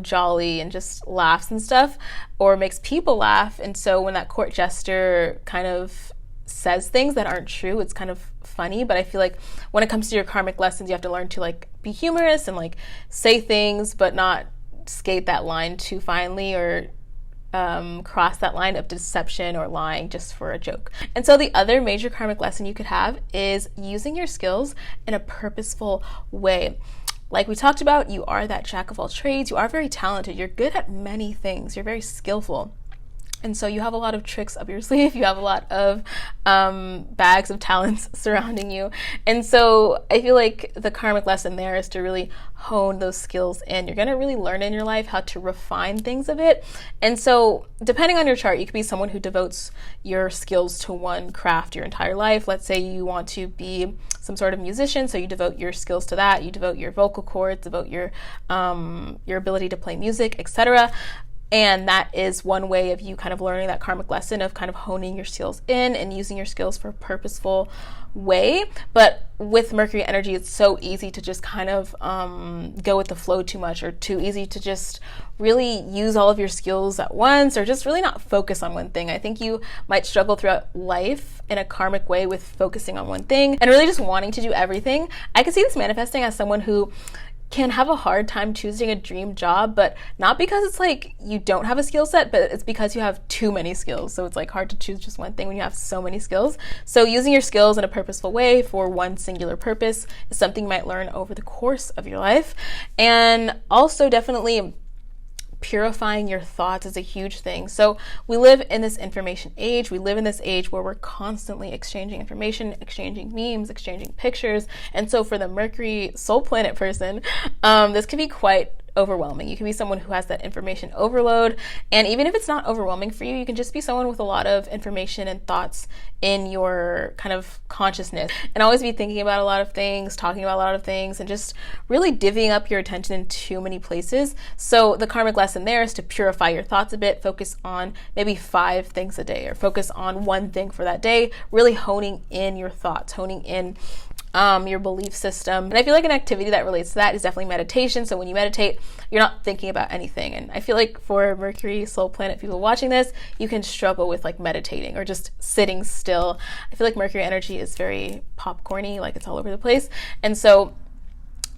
jolly and just laughs and stuff, or makes people laugh. And so when that court jester kind of says things that aren't true, it's kind of funny. But I feel like when it comes to your karmic lessons, you have to learn to like be humorous and like say things but not skate that line too finely or cross that line of deception or lying just for a joke. And so the other major karmic lesson you could have is using your skills in a purposeful way. Like we talked about, you are that jack of all trades. You are very talented. You're good at many things. You're very skillful. And so you have a lot of tricks up your sleeve. You have a lot of bags of talents surrounding you. And so I feel like the karmic lesson there is to really hone those skills in. You're going to really learn in your life how to refine things a bit. And so depending on your chart, you could be someone who devotes your skills to one craft your entire life. Let's say you want to be some sort of musician, so you devote your skills to that. You devote your vocal cords, devote your ability to play music, etc. And that is one way of you kind of learning that karmic lesson of kind of honing your skills in and using your skills for a purposeful way. But with Mercury energy, it's so easy to just kind of go with the flow too much, or too easy to just really use all of your skills at once, or just really not focus on one thing. I think you might struggle throughout life in a karmic way with focusing on one thing and really just wanting to do everything. I can see this manifesting as someone who can have a hard time choosing a dream job, but not because it's like you don't have a skill set, but it's because you have too many skills. So it's like hard to choose just one thing when you have so many skills. So using your skills in a purposeful way for one singular purpose is something you might learn over the course of your life. And also definitely purifying your thoughts is a huge thing. So we live in this information age. We live in this age where we're constantly exchanging information, exchanging memes, exchanging pictures. And so for the Mercury soul planet person, this can be quite overwhelming. You can be someone who has that information overload. And even if it's not overwhelming for you, you can just be someone with a lot of information and thoughts in your kind of consciousness, and always be thinking about a lot of things, talking about a lot of things, and just really divvying up your attention in too many places. So the karmic lesson there is to purify your thoughts a bit, focus on maybe 5 things a day, or focus on one thing for that day, really honing in your thoughts, honing in your belief system. And I feel like an activity that relates to that is definitely meditation. So when you meditate, you're not thinking about anything. And I feel like for Mercury soul planet people watching this, you can struggle with like meditating or just sitting still. I feel like Mercury energy is very popcorny, like it's all over the place. And so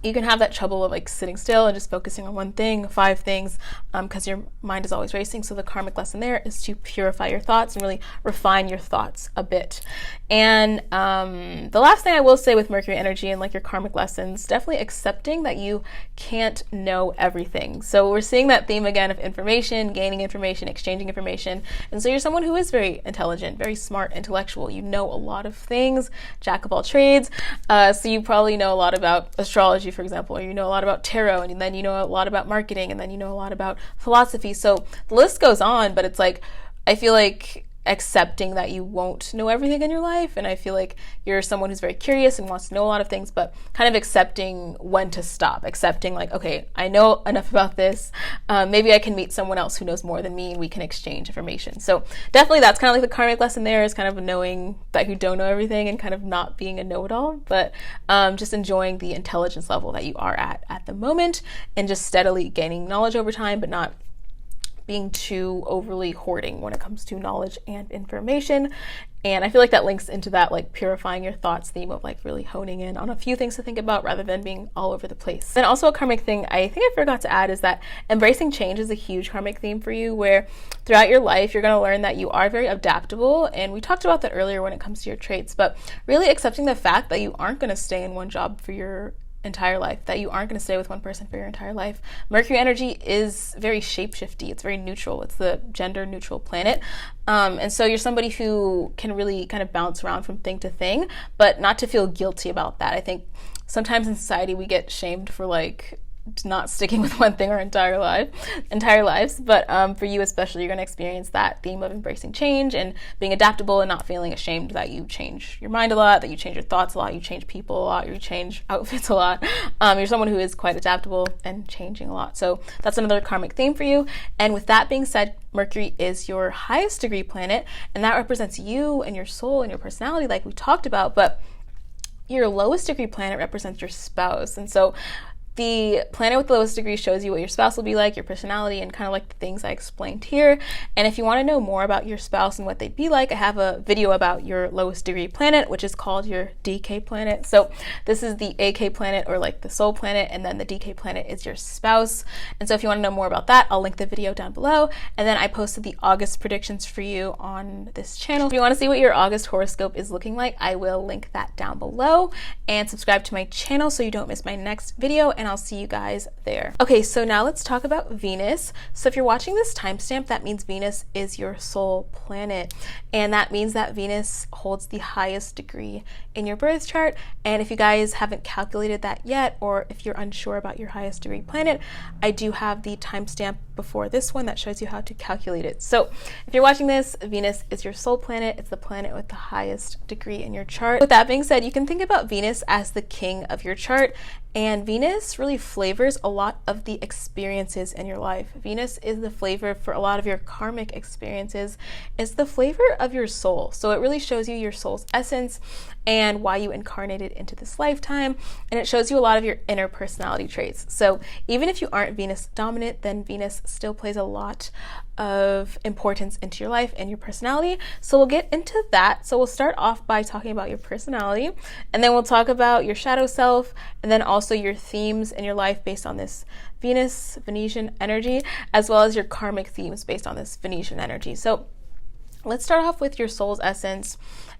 you can have that trouble of like sitting still and just focusing on one thing, 5 things, because your mind is always racing. So the karmic lesson there is to purify your thoughts and really refine your thoughts a bit. And the last thing I will say with Mercury energy and like your karmic lessons, definitely accepting that you can't know everything. So we're seeing that theme again of information, gaining information, exchanging information. And so you're someone who is very intelligent, very smart, intellectual. You know a lot of things, jack of all trades. So you probably know a lot about astrology, for example, or you know a lot about tarot, and then you know a lot about marketing, and then you know a lot about philosophy. So the list goes on, but it's like, I feel like accepting that you won't know everything in your life, and I feel like you're someone who's very curious and wants to know a lot of things, but kind of accepting when to stop, accepting like, okay, I know enough about this, maybe I can meet someone else who knows more than me and we can exchange information. So definitely that's kind of like the karmic lesson there, is kind of knowing that you don't know everything and kind of not being a know-it-all, but just enjoying the intelligence level that you are at the moment, and just steadily gaining knowledge over time, but not being too overly hoarding when it comes to knowledge and information. And I feel like that links into that like purifying your thoughts theme of like really honing in on a few things to think about rather than being all over the place. Then also a karmic thing I think I forgot to add is that embracing change is a huge karmic theme for you, where throughout your life you're going to learn that you are very adaptable, and we talked about that earlier when it comes to your traits, but really accepting the fact that you aren't going to stay in one job for your entire life, that you aren't going to stay with one person for your entire life. Mercury energy is very shapeshifty. It's very neutral. It's the gender neutral planet. And so you're somebody who can really kind of bounce around from thing to thing, but not to feel guilty about that. I think sometimes in society we get shamed for like not sticking with one thing our entire lives, but for you especially, you're going to experience that theme of embracing change and being adaptable and not feeling ashamed that you change your mind a lot, that you change your thoughts a lot, you change people a lot, you change outfits a lot. You're someone who is quite adaptable and changing a lot. So that's another karmic theme for you. And with that being said, Mercury is your highest degree planet, and that represents you and your soul and your personality like we talked about, but your lowest degree planet represents your spouse. And so the planet with the lowest degree shows you what your spouse will be like, your personality, and kind of like the things I explained here. And if you want to know more about your spouse and what they'd be like, I have a video about your lowest degree planet, which is called your DK planet. So this is the AK planet, or like the soul planet, and then the DK planet is your spouse. And so if you want to know more about that, I'll link the video down below. And then I posted the August predictions for you on this channel. If you want to see what your August horoscope is looking like, I will link that down below, and subscribe to my channel so you don't miss my next video, and I'll see you guys there. Okay, so now let's talk about Venus. So if you're watching this timestamp, that means Venus is your soul planet, and that means that Venus holds the highest degree in your birth chart. And if you guys haven't calculated that yet, or if you're unsure about your highest degree planet, I do have the timestamp before this one that shows you how to calculate it. So if you're watching this, Venus is your soul planet. It's the planet with the highest degree in your chart. With that being said, you can think about Venus as the king of your chart, and Venus really flavors a lot of the experiences in your life. Venus is the flavor for a lot of your karmic experiences. It's the flavor of your soul. So it really shows you your soul's essence and why you incarnated into this lifetime. And it shows you a lot of your inner personality traits. So even if you aren't Venus dominant, then Venus still plays a lot of importance into your life and your personality. So we'll get into that. So we'll start off by talking about your personality, and then we'll talk about your shadow self, and then also your themes in your life based on this Venetian energy, as well as your karmic themes based on this Venetian energy. So let's start off with your soul's essence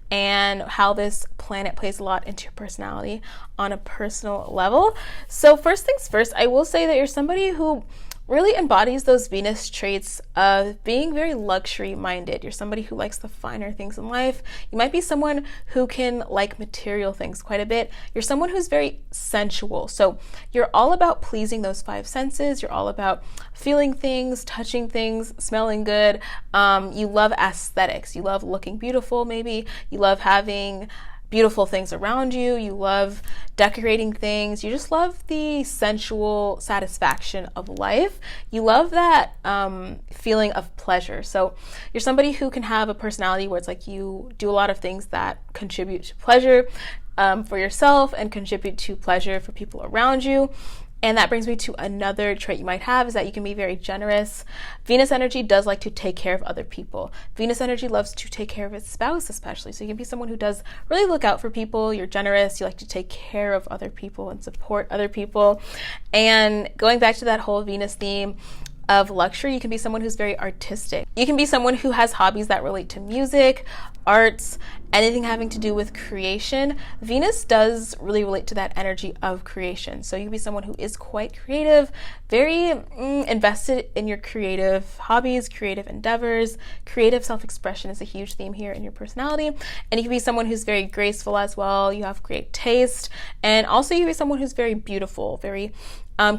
and how this planet plays a lot into your personality on a personal level. So first things first, I will say that you're somebody who really embodies those Venus traits of being very luxury minded. You're somebody who likes the finer things in life. You might be someone who can like material things quite a bit. You're someone who's very sensual. So you're all about pleasing those five senses. You're all about feeling things, touching things, smelling good. You love aesthetics. You love looking beautiful, maybe. You love having beautiful things around you. You love decorating things. You just love the sensual satisfaction of life. You love that feeling of pleasure. So you're somebody who can have a personality where it's like you do a lot of things that contribute to pleasure for yourself and contribute to pleasure for people around you. And that brings me to another trait you might have, is that you can be very generous. Venus energy does like to take care of other people. Venus energy loves to take care of its spouse especially. So you can be someone who does really look out for people. You're generous. You like to take care of other people and support other people. And going back to that whole Venus theme of luxury, you can be someone who's very artistic. You can be someone who has hobbies that relate to music, arts, anything having to do with creation. Venus does really relate to that energy of creation. So you can be someone who is quite creative, very invested in your creative hobbies, creative endeavors. Creative self-expression is a huge theme here in your personality. And you can be someone who's very graceful as well. You have great taste. And also you can be someone who's very beautiful, very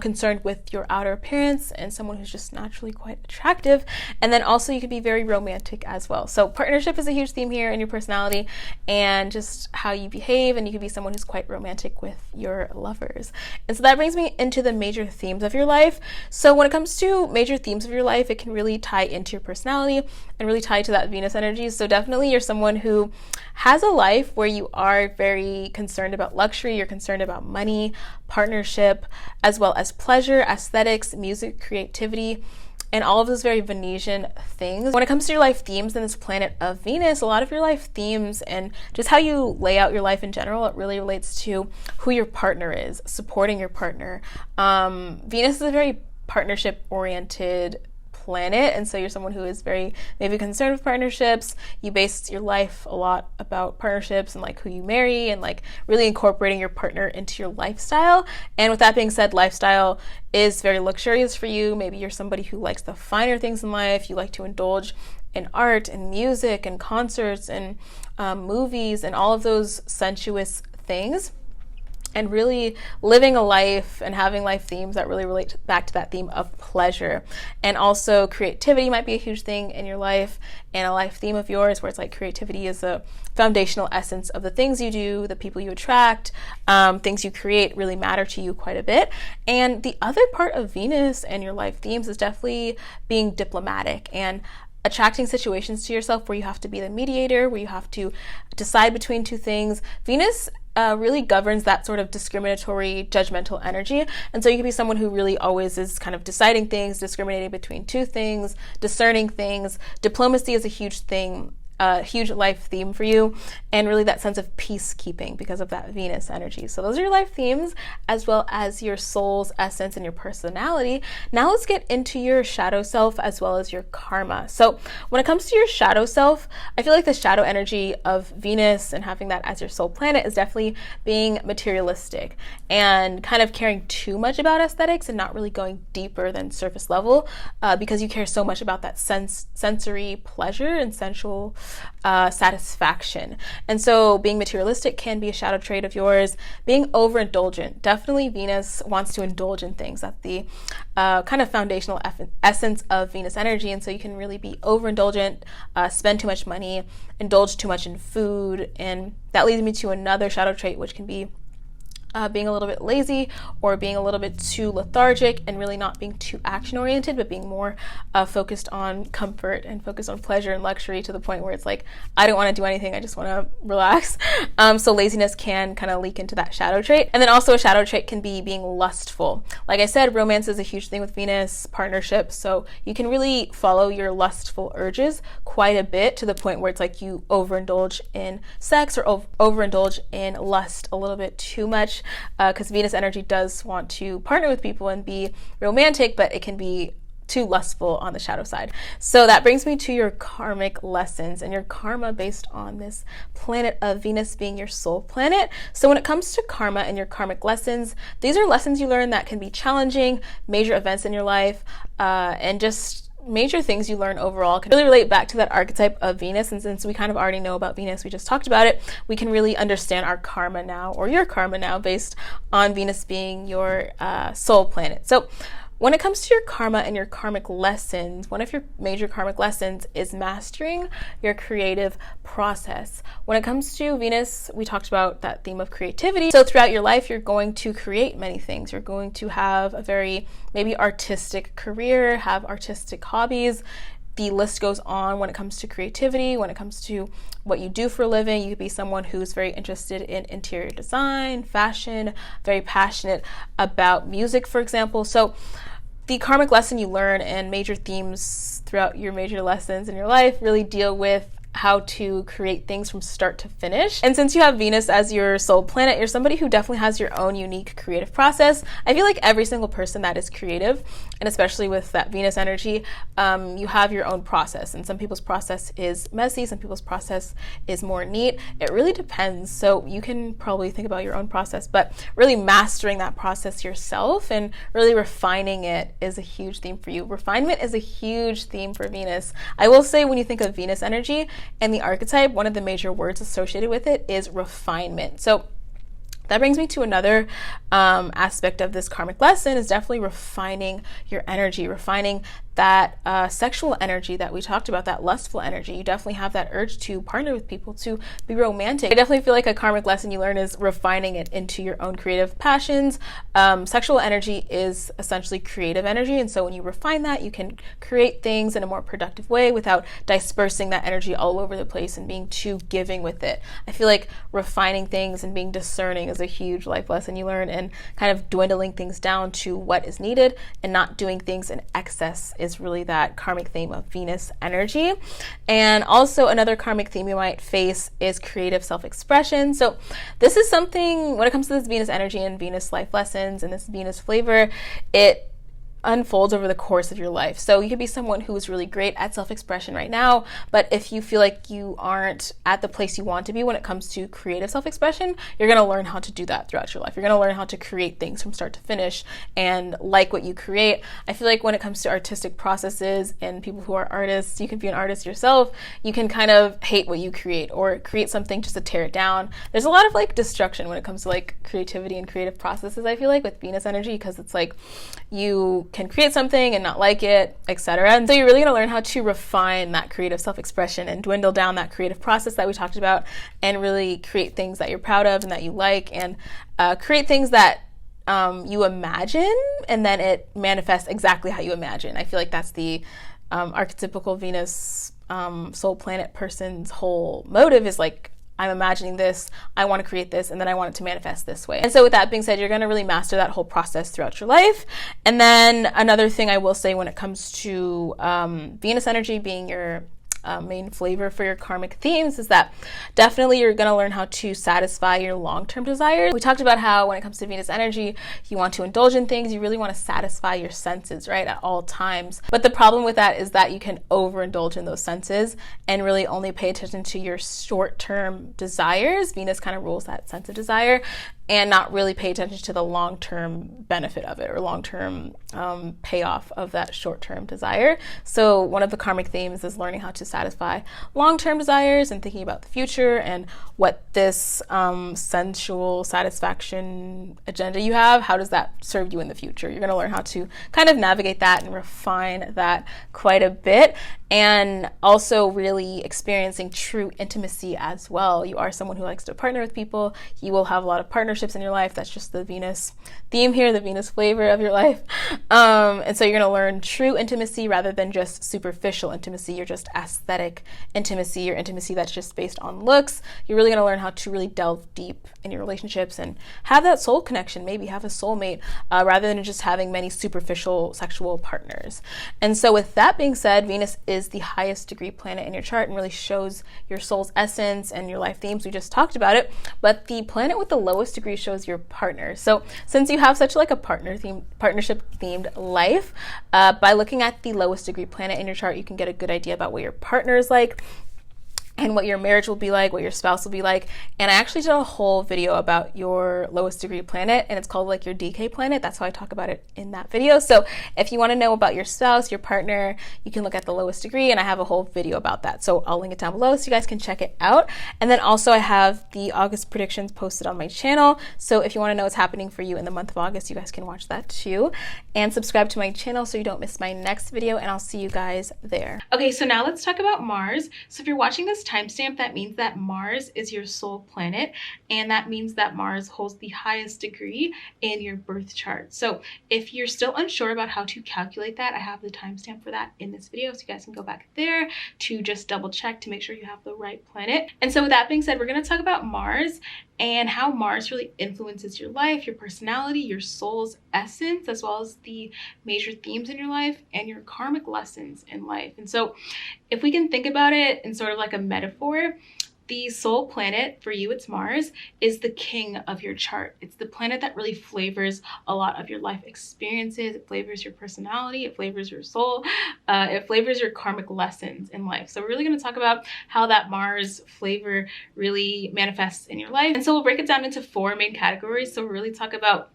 concerned with your outer appearance, and someone who's just naturally quite attractive. And then also you could be very romantic as well. So partnership is a huge theme here in your personality and just how you behave, and you could be someone who's quite romantic with your lovers. And so that brings me into the major themes of your life. So when it comes to major themes of your life, it can really tie into your personality and really tie to that Venus energy. So definitely you're someone who has a life where you are very concerned about luxury, you're concerned about money, partnership, as well as pleasure, aesthetics, music, creativity, and all of those very Venusian things. When it comes to your life themes in this planet of Venus, a lot of your life themes and just how you lay out your life in general, it really relates to who your partner is, supporting your partner. Venus is a very partnership-oriented planet, and so you're someone who is very maybe concerned with partnerships. You base your life a lot about partnerships and like who you marry and like really incorporating your partner into your lifestyle. And with that being said, lifestyle is very luxurious for you. Maybe you're somebody who likes the finer things in life. You like to indulge in art and music and concerts and movies and all of those sensuous things, and really living a life and having life themes that really relate back to that theme of pleasure. And also creativity might be a huge thing in your life, and a life theme of yours where it's like creativity is a foundational essence of the things you do, the people you attract, things you create really matter to you quite a bit. And the other part of Venus and your life themes is definitely being diplomatic and attracting situations to yourself where you have to be the mediator, where you have to decide between two things. Venus really governs that sort of discriminatory, judgmental energy. And so you can be someone who really always is kind of deciding things, discriminating between two things, discerning things. Diplomacy is a huge thing, a huge life theme for you, and really that sense of peacekeeping because of that Venus energy. So those are your life themes, as well as your soul's essence and your personality. Now let's get into your shadow self as well as your karma. So when it comes to your shadow self, I feel like the shadow energy of Venus and having that as your soul planet is definitely being materialistic and kind of caring too much about aesthetics and not really going deeper than surface level because you care so much about that sensory pleasure and sensual satisfaction. And so being materialistic can be a shadow trait of yours. Being overindulgent, definitely Venus wants to indulge in things. That's the kind of foundational essence of Venus energy. And so you can really be overindulgent, spend too much money, indulge too much in food. And that leads me to another shadow trait, which can be being a little bit lazy or being a little bit too lethargic and really not being too action oriented, but being more focused on comfort and focused on pleasure and luxury to the point where it's like, I don't want to do anything, I just want to relax. So laziness can kind of leak into that shadow trait. And then also a shadow trait can be being lustful. Like I said, romance is a huge thing with Venus, partnerships. So you can really follow your lustful urges quite a bit to the point where it's like you overindulge in sex or overindulge in lust a little bit too much. Because Venus energy does want to partner with people and be romantic, but it can be too lustful on the shadow side. So that brings me to your karmic lessons and your karma based on this planet of Venus being your soul planet. So when it comes to karma and your karmic lessons, these are lessons you learn that can be challenging, major events in your life, and just major things you learn overall can really relate back to that archetype of Venus. And since we kind of already know about Venus, we just talked about it, we can really understand our karma now, or your karma now, based on Venus being your soul planet. So when it comes to your karma and your karmic lessons, one of your major karmic lessons is mastering your creative process. When it comes to Venus, we talked about that theme of creativity. So throughout your life, you're going to create many things. You're going to have a very maybe artistic career, have artistic hobbies. The list goes on when it comes to creativity, when it comes to what you do for a living. You could be someone who's very interested in interior design, fashion, very passionate about music, for example. So the karmic lesson you learn and major themes throughout your major lessons in your life really deal with how to create things from start to finish. And since you have Venus as your soul planet, you're somebody who definitely has your own unique creative process. I feel like every single person that is creative, and especially with that Venus energy, you have your own process. And some people's process is messy, some people's process is more neat. It really depends. So you can probably think about your own process, but really mastering that process yourself and really refining it is a huge theme for you. Refinement is a huge theme for Venus. I will say, when you think of Venus energy and the archetype, one of the major words associated with it is refinement. So that brings me to another aspect of this karmic lesson, is definitely refining your energy, refining that sexual energy that we talked about, that lustful energy. You definitely have that urge to partner with people, to be romantic. I definitely feel like a karmic lesson you learn is refining it into your own creative passions. Sexual energy is essentially creative energy, and so when you refine that, you can create things in a more productive way without dispersing that energy all over the place and being too giving with it. I feel like refining things and being discerning is a huge life lesson you learn, and kind of dwindling things down to what is needed and not doing things in excess is really that karmic theme of Venus energy. And also another karmic theme you might face is creative self-expression. So this is something, when it comes to this Venus energy and Venus life lessons and this Venus flavor, it unfolds over the course of your life. So you could be someone who is really great at self-expression right now, but if you feel like you aren't at the place you want to be when it comes to creative self-expression, you're going to learn how to do that throughout your life. You're going to learn how to create things from start to finish and like what you create. I feel like when it comes to artistic processes and people who are artists, you can be an artist yourself, you can kind of hate what you create or create something just to tear it down. There's a lot of like destruction when it comes to like creativity and creative processes, I feel like, with Venus energy, because it's like you can create something and not like it, etc. And so you're really going to learn how to refine that creative self-expression and dwindle down that creative process that we talked about, and really create things that you're proud of and that you like, and create things that you imagine, and then it manifests exactly how you imagine. I feel like that's the archetypical Venus soul planet person's whole motive, is like, I'm imagining this, I want to create this, and then I want it to manifest this way. And so with that being said, you're going to really master that whole process throughout your life. And then another thing I will say when it comes to Venus energy being your main flavor for your karmic themes, is that definitely you're going to learn how to satisfy your long-term desires. We talked about how when it comes to Venus energy, you want to indulge in things, you really want to satisfy your senses, right, at all times. But the problem with that is that you can overindulge in those senses and really only pay attention to your short-term desires. Venus kind of rules that sense of desire, and not really pay attention to the long-term benefit of it, or long-term payoff of that short-term desire. So one of the karmic themes is learning how to satisfy long-term desires and thinking about the future and what this sensual satisfaction agenda you have, how does that serve you in the future? You're going to learn how to kind of navigate that and refine that quite a bit. And also really experiencing true intimacy as well. You are someone who likes to partner with people. You will have a lot of partnerships in your life. That's just the Venus theme here, the Venus flavor of your life. And so you're going to learn true intimacy rather than just superficial intimacy. You're just aesthetic intimacy, or intimacy that's just based on looks. You're really going to learn how to really delve deep in your relationships and have that soul connection, maybe have a soulmate, rather than just having many superficial sexual partners. And so with that being said, Venus is is the highest degree planet in your chart and really shows your soul's essence and your life themes. We just talked about it, but the planet with the lowest degree shows your partner. So since you have such like a partnership themed life, by looking at the lowest degree planet in your chart, you can get a good idea about what your partner is like and what your marriage will be like, what your spouse will be like. And I actually did a whole video about your lowest degree planet, and it's called like your DK planet. That's how I talk about it in that video. So if you want to know about your spouse, your partner, you can look at the lowest degree, and I have a whole video about that. So I'll link it down below so you guys can check it out. And then also I have the August predictions posted on my channel. So if you want to know what's happening for you in the month of August, you guys can watch that too. And subscribe to my channel so you don't miss my next video, and I'll see you guys there. Okay, so now let's talk about Mars. So if you're watching this timestamp, that means that Mars is your soul planet, and that means that Mars holds the highest degree in your birth chart. So if you're still unsure about how to calculate that, I have the timestamp for that in this video, so you guys can go back there to just double check to make sure you have the right planet. And so with that being said, we're going to talk about Mars and how Mars really influences your life, your personality, your soul's essence, as well as the major themes in your life and your karmic lessons in life. And so if we can think about it in sort of like a metaphor, the soul planet, for you it's Mars, is the king of your chart. It's the planet that really flavors a lot of your life experiences. It flavors your personality, it flavors your soul, it flavors your karmic lessons in life. So we're really going to talk about how that Mars flavor really manifests in your life. And so we'll break it down into 4 main categories. So we'll really talk about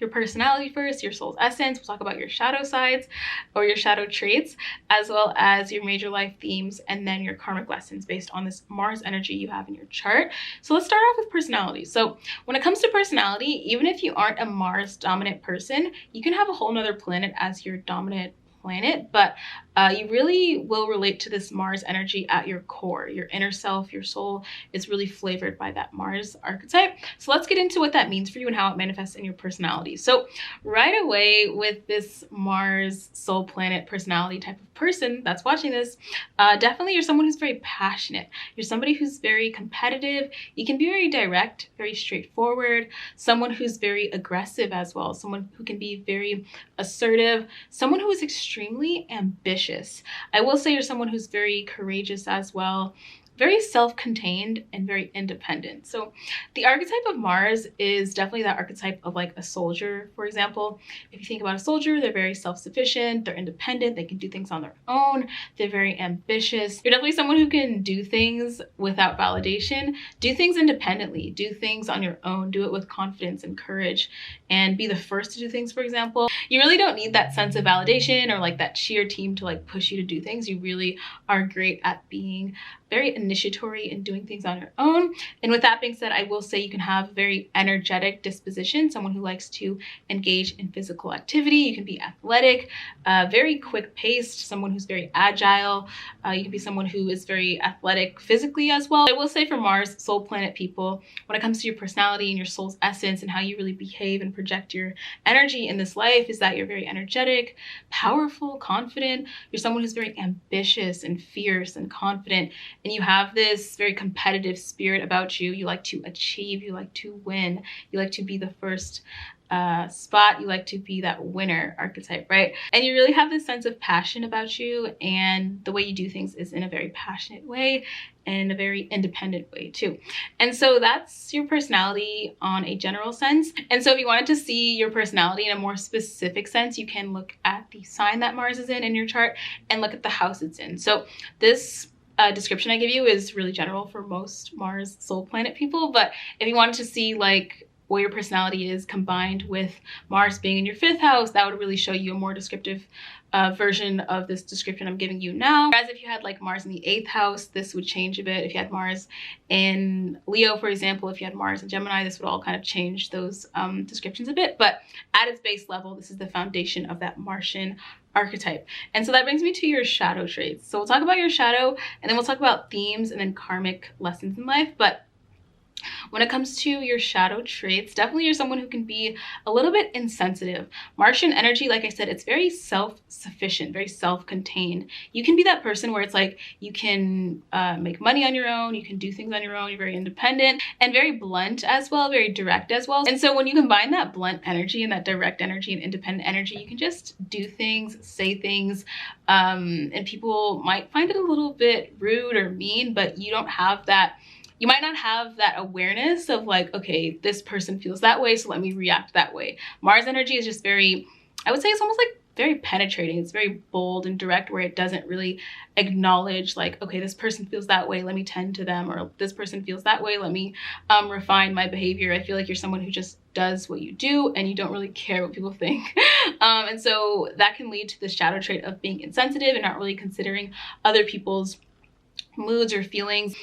your personality first, your soul's essence. We'll talk about your shadow sides or your shadow traits, as well as your major life themes, and then your karmic lessons based on this Mars energy you have in your chart. So let's start off with personality. So when it comes to personality, even if you aren't a Mars dominant person, you can have a whole nother planet as your dominant planet, but you really will relate to this Mars energy at your core. Your inner self, your soul is really flavored by that Mars archetype. So let's get into what that means for you and how it manifests in your personality. So right away with this Mars soul planet personality type of person that's watching this, definitely you're someone who's very passionate. You're somebody who's very competitive. You can be very direct, very straightforward, someone who's very aggressive as well, someone who can be very assertive, someone who is extremely ambitious. I will say you're someone who's very courageous as well, very self-contained and very independent. So the archetype of Mars is definitely that archetype of like a soldier, for example. If you think about a soldier, they're very self-sufficient, they're independent, they can do things on their own, they're very ambitious. You're definitely someone who can do things without validation, do things independently, do things on your own, do it with confidence and courage, and be the first to do things, for example. You really don't need that sense of validation or like that cheer team to like push you to do things. You really are great at being very initiatory and doing things on your own. And with that being said, I will say you can have a very energetic disposition, someone who likes to engage in physical activity. You can be athletic, very quick paced, someone who's very agile. You can be someone who is very athletic physically as well. I will say for Mars soul planet people, when it comes to your personality and your soul's essence and how you really behave and project your energy in this life, is that you're very energetic, powerful, confident. You're someone who's very ambitious and fierce and confident. And you have this very competitive spirit about you. You like to achieve, you like to win, you like to be the first spot, you like to be that winner archetype, right? And you really have this sense of passion about you, and the way you do things is in a very passionate way and in a very independent way too. And so that's your personality on a general sense. And so if you wanted to see your personality in a more specific sense, you can look at the sign that Mars is in your chart and look at the house it's in. So this description I give you is really general for most Mars soul planet people, but if you wanted to see like what your personality is combined with Mars being in your 5th house, that would really show you a more descriptive version of this description I'm giving you now. Whereas if you had like Mars in the 8th house, this would change a bit. If you had Mars in Leo, for example, if you had Mars in Gemini, this would all kind of change those descriptions a bit. But at its base level, this is the foundation of that Martian archetype. And so that brings me to your shadow traits. So we'll talk about your shadow, and then we'll talk about themes and then karmic lessons in life. But When it comes to your shadow traits, definitely you're someone who can be a little bit insensitive. Martian energy, like I said, it's very self-sufficient, very self-contained. You can be that person where it's like you can make money on your own, you can do things on your own, you're very independent and very blunt as well, very direct as well. And so when you combine that blunt energy and that direct energy and independent energy, you can just do things, say things, and people might find it a little bit rude or mean, but you don't have that. You might not have that awareness of like, okay, this person feels that way, so let me react that way. Mars energy is just very, I would say it's almost like very penetrating. It's very bold and direct, where it doesn't really acknowledge like, okay, this person feels that way, let me tend to them, or this person feels that way, let me refine my behavior. I feel like you're someone who just does what you do and you don't really care what people think. And so that can lead to the shadow trait of being insensitive and not really considering other people's moods or feelings.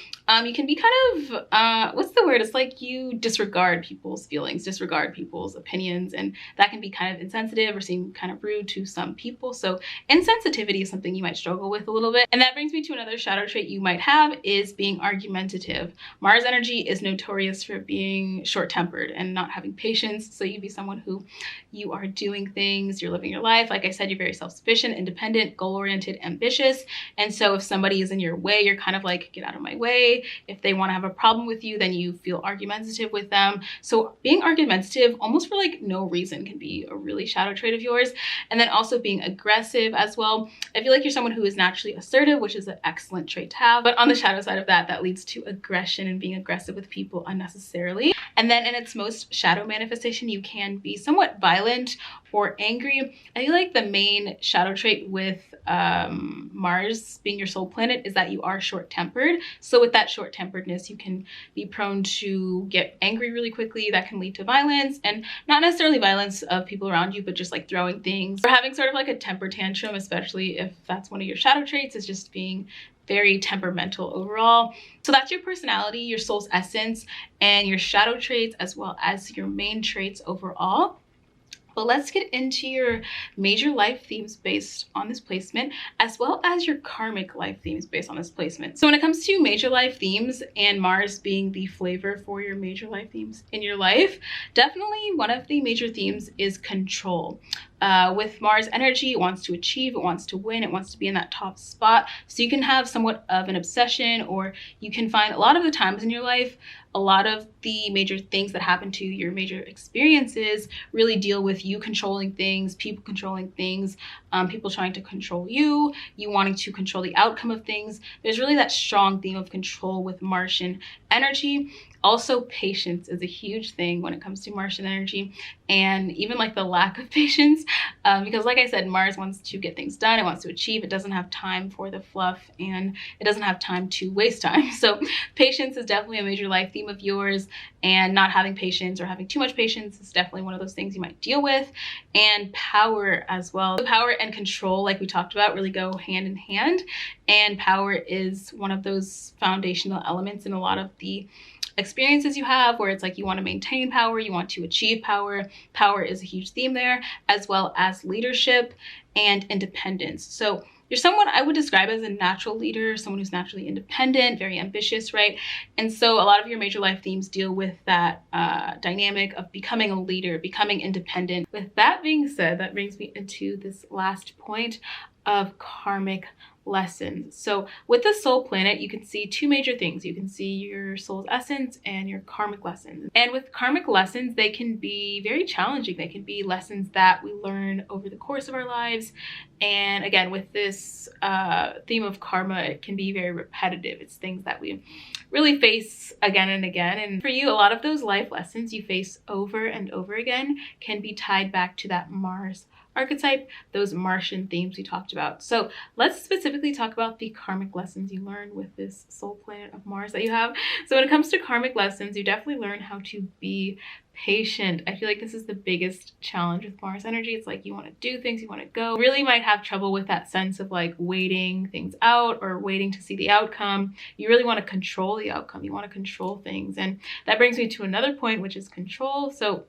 You can be kind of, what's the word? It's like you disregard people's feelings, disregard people's opinions, and that can be kind of insensitive or seem kind of rude to some people. So insensitivity is something you might struggle with a little bit. And that brings me to another shadow trait you might have, is being argumentative. Mars energy is notorious for being short-tempered and not having patience. So you'd be someone who, you are doing things, you're living your life. Like I said, you're very self-sufficient, independent, goal-oriented, ambitious. And so if somebody is in your way, you're kind of like, get out of my way. If they want to have a problem with you, then you feel argumentative with them. So being argumentative almost for like no reason can be a really shadow trait of yours. And then also being aggressive as well. I feel like you're someone who is naturally assertive, which is an excellent trait to have. But on the shadow side of that, that leads to aggression and being aggressive with people unnecessarily. And then in its most shadow manifestation, you can be somewhat violent or angry. I feel like the main shadow trait with Mars being your soul planet is that you are short-tempered. So with that short-temperedness, you can be prone to get angry really quickly. That can lead to violence, and not necessarily violence of people around you, but just like throwing things or having sort of like a temper tantrum, especially if that's one of your shadow traits, is just being very temperamental overall. So that's your personality, your soul's essence, and your shadow traits, as well as your main traits overall. But let's get into your major life themes based on this placement, as well as your karmic life themes based on this placement. So when it comes to major life themes and Mars being the flavor for your major life themes in your life, definitely one of the major themes is control. With Mars energy, it wants to achieve, it wants to win, it wants to be in that top spot. So you can have somewhat of an obsession, or you can find a lot of the times in your life, a lot of the major things that happen to you, your major experiences, really deal with you controlling things, people controlling things, people trying to control you, you wanting to control the outcome of things. There's really that strong theme of control with Martian energy. Also, patience is a huge thing when it comes to Martian energy, and even like the lack of patience, because like I said, Mars wants to get things done, it wants to achieve, it doesn't have time for the fluff, and it doesn't have time to waste time. So patience is definitely a major life theme of yours, and not having patience or having too much patience is definitely one of those things you might deal with. And power as well. So power and control, like we talked about, really go hand in hand, and power is one of those foundational elements in a lot of the experiences you have, where it's like you want to maintain power, you want to achieve power. Power is a huge theme there, as well as leadership and independence. So you're someone I would describe as a natural leader, someone who's naturally independent, very ambitious, right? And so a lot of your major life themes deal with that dynamic of becoming a leader, becoming independent. With that being said, that brings me into this last point of karmic lessons. So with the soul planet, you can see two major things. You can see your soul's essence and your karmic lessons. And with karmic lessons, they can be very challenging. They can be lessons that we learn over the course of our lives. And again, with this theme of karma, it can be very repetitive. It's things that we really face again and again. And for you, a lot of those life lessons you face over and over again can be tied back to that Mars archetype, those Martian themes we talked about. So let's specifically talk about the karmic lessons you learn with this soul planet of Mars that you have. So when it comes to karmic lessons, you definitely learn how to be patient. I feel like this is the biggest challenge with Mars energy. It's like you want to do things, you want to go. You really might have trouble with that sense of like waiting things out or waiting to see the outcome. You really want to control the outcome. You want to control things. And that brings me to another point, which is control. So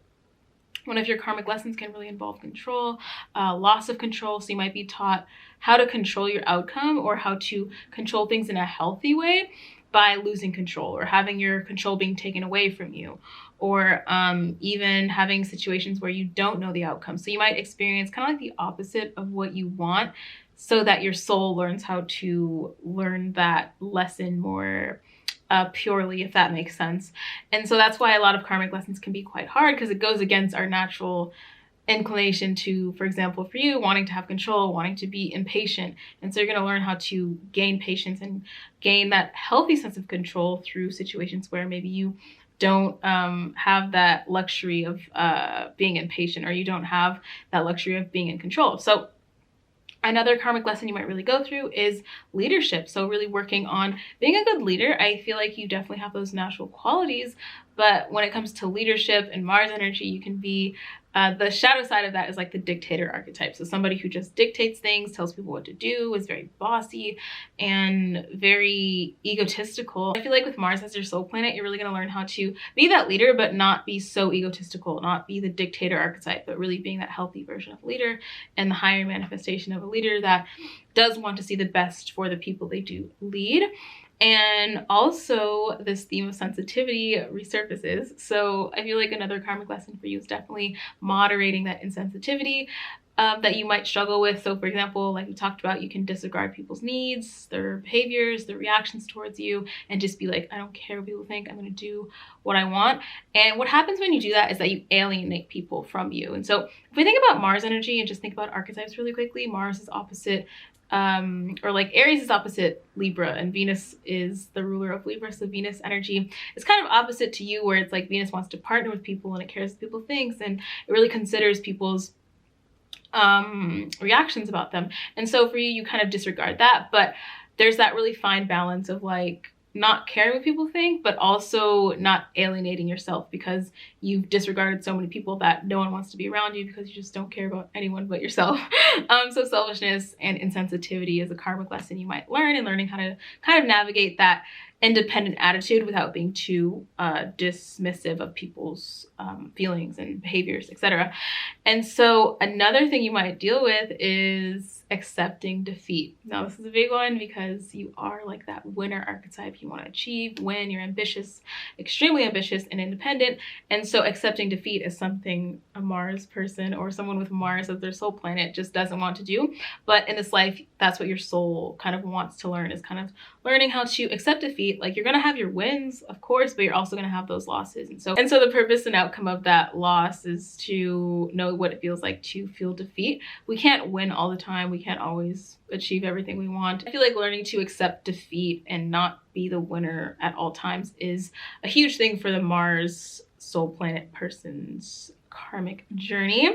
one of your karmic lessons can really involve control, loss of control. So you might be taught how to control your outcome or how to control things in a healthy way. by losing control or having your control being taken away from you, or even having situations where you don't know the outcome. So you might experience kind of like the opposite of what you want, so that your soul learns how to learn that lesson more purely, if that makes sense. And so that's why a lot of karmic lessons can be quite hard, because it goes against our natural inclination to, for example, for you, wanting to have control, wanting to be impatient. And so you're going to learn how to gain patience and gain that healthy sense of control through situations where maybe you don't have that luxury of being impatient, or you don't have that luxury of being in control. So another karmic lesson you might really go through is leadership. So really working on being a good leader. I feel like you definitely have those natural qualities, but when it comes to leadership and Mars energy, you can be the shadow side of that is like the dictator archetype. So somebody who just dictates things, tells people what to do, is very bossy and very egotistical. I feel like with Mars as your soul planet, you're really going to learn how to be that leader, but not be so egotistical, not be the dictator archetype, but really being that healthy version of leader and the higher manifestation of a leader that does want to see the best for the people they do lead. And also this theme of sensitivity resurfaces. So I feel like another karmic lesson for you is definitely moderating that insensitivity that you might struggle with. So for example, like we talked about, you can disregard people's needs, their behaviors, their reactions towards you, and just be like, I don't care what people think, I'm going to do what I want. And what happens when you do that is that you alienate people from you. And so if we think about Mars energy and just think about archetypes really quickly, Mars is opposite or like Aries is opposite Libra, and Venus is the ruler of Libra. So Venus energy is kind of opposite to you, where it's like Venus wants to partner with people and it cares what people think, and it really considers people's reactions about them. And so for you, you kind of disregard that, but there's that really fine balance of like not caring what people think, but also not alienating yourself because you've disregarded so many people that no one wants to be around you because you just don't care about anyone but yourself. So selfishness and insensitivity is a karmic lesson you might learn, and learning how to kind of navigate that independent attitude without being too dismissive of people's feelings and behaviors, etc. And so another thing you might deal with is accepting defeat. Now this is a big one because you are like that winner archetype. You want to achieve, win, you're ambitious, extremely ambitious and independent. And so accepting defeat is something a Mars person or someone with Mars as their soul planet just doesn't want to do. But in this life, that's what your soul kind of wants to learn, is kind of learning how to accept defeat. Like you're going to have your wins, of course, but you're also going to have those losses. And so the purpose and outcome of that loss is to know what it feels like to feel defeat. We can't win all the time. We can't always achieve everything we want. I feel like learning to accept defeat and not be the winner at all times is a huge thing for the Mars soul planet person's karmic journey.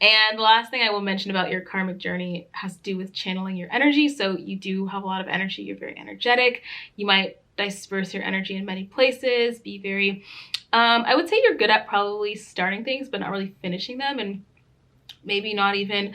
And the last thing I will mention about your karmic journey has to do with channeling your energy. So you do have a lot of energy. You're very energetic. You might disperse your energy in many places, be very I would say you're good at probably starting things but not really finishing them, and maybe not even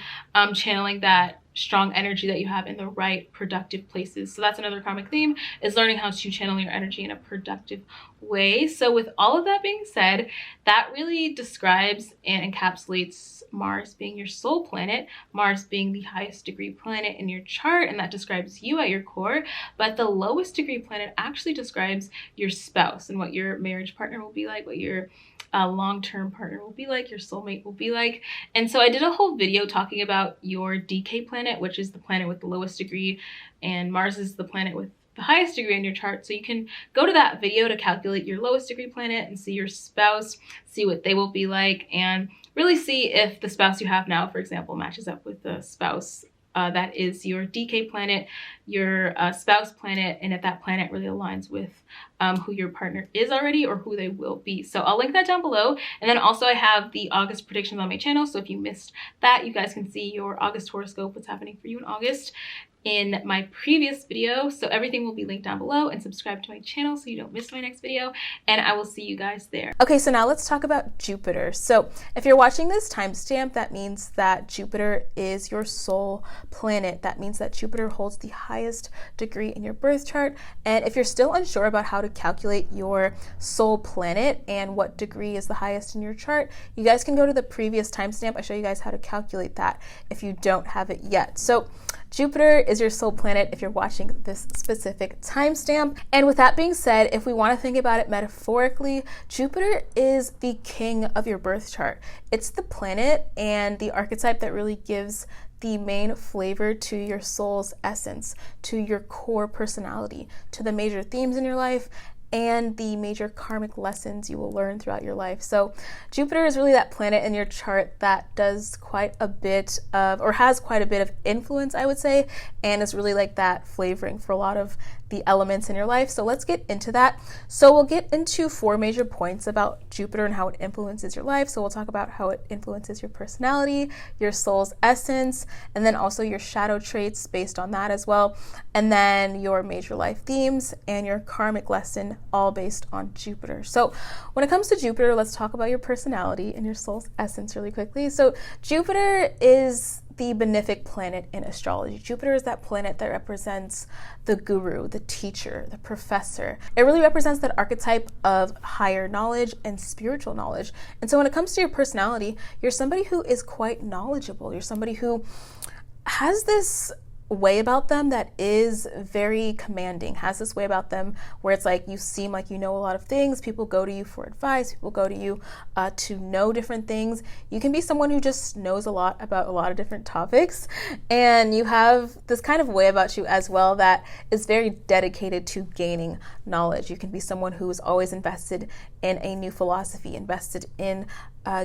channeling that strong energy that you have in the right productive places. So that's another karmic theme, is learning how to channel your energy in a productive way. So with all of that being said, that really describes and encapsulates Mars being your soul planet, Mars being the highest degree planet in your chart, and that describes you at your core. But the lowest degree planet actually describes your spouse and what your marriage partner will be like, what your long-term partner will be like, your soulmate will be like. And so I did a whole video talking about your DK planet, which is the planet with the lowest degree, and Mars is the planet with the highest degree in your chart. So you can go to that video to calculate your lowest degree planet and see your spouse, see what they will be like, and really see if the spouse you have now, for example, matches up with the spouse that is your DK planet, your spouse planet, and if that planet really aligns with who your partner is already or who they will be. So I'll link that down below. And then also I have the August predictions on my channel. So if you missed that, you guys can see your August horoscope, what's happening for you in August, in my previous video. So everything will be linked down below, and subscribe to my channel so you don't miss my next video, and I will see you guys there. Okay, so now let's talk about Jupiter. So if you're watching this timestamp, that means that Jupiter is your soul planet. That means that Jupiter holds the highest degree in your birth chart. And if you're still unsure about how to calculate your soul planet and what degree is the highest in your chart, you guys can go to the previous timestamp. I show you guys how to calculate that if you don't have it yet. So Jupiter is your soul planet if you're watching this specific timestamp. And with that being said, if we want to think about it metaphorically, Jupiter is the king of your birth chart. It's the planet and the archetype that really gives the main flavor to your soul's essence, to your core personality, to the major themes in your life, and the major karmic lessons you will learn throughout your life. So Jupiter is really that planet in your chart that does quite a bit of, or has quite a bit of influence, I would say, and is really like that flavoring for a lot of the elements in your life. So let's get into that. So we'll get into 4 major points about Jupiter and how it influences your life. So we'll talk about how it influences your personality, your soul's essence, and then also your shadow traits based on that as well. And then your major life themes and your karmic lesson, all based on Jupiter. So when it comes to Jupiter, let's talk about your personality and your soul's essence really quickly. So Jupiter is the benefic planet in astrology. Jupiter is that planet that represents the guru, the teacher, the professor. It really represents that archetype of higher knowledge and spiritual knowledge. And so when it comes to your personality, you're somebody who is quite knowledgeable. You're somebody who has this way about them that is very commanding, has this way about them where it's like you seem like you know a lot of things. People go to you for advice. People go to you to know different things. You can be someone who just knows a lot about a lot of different topics, and you have this kind of way about you as well that is very dedicated to gaining knowledge. You can be someone who is always invested in a new philosophy, invested in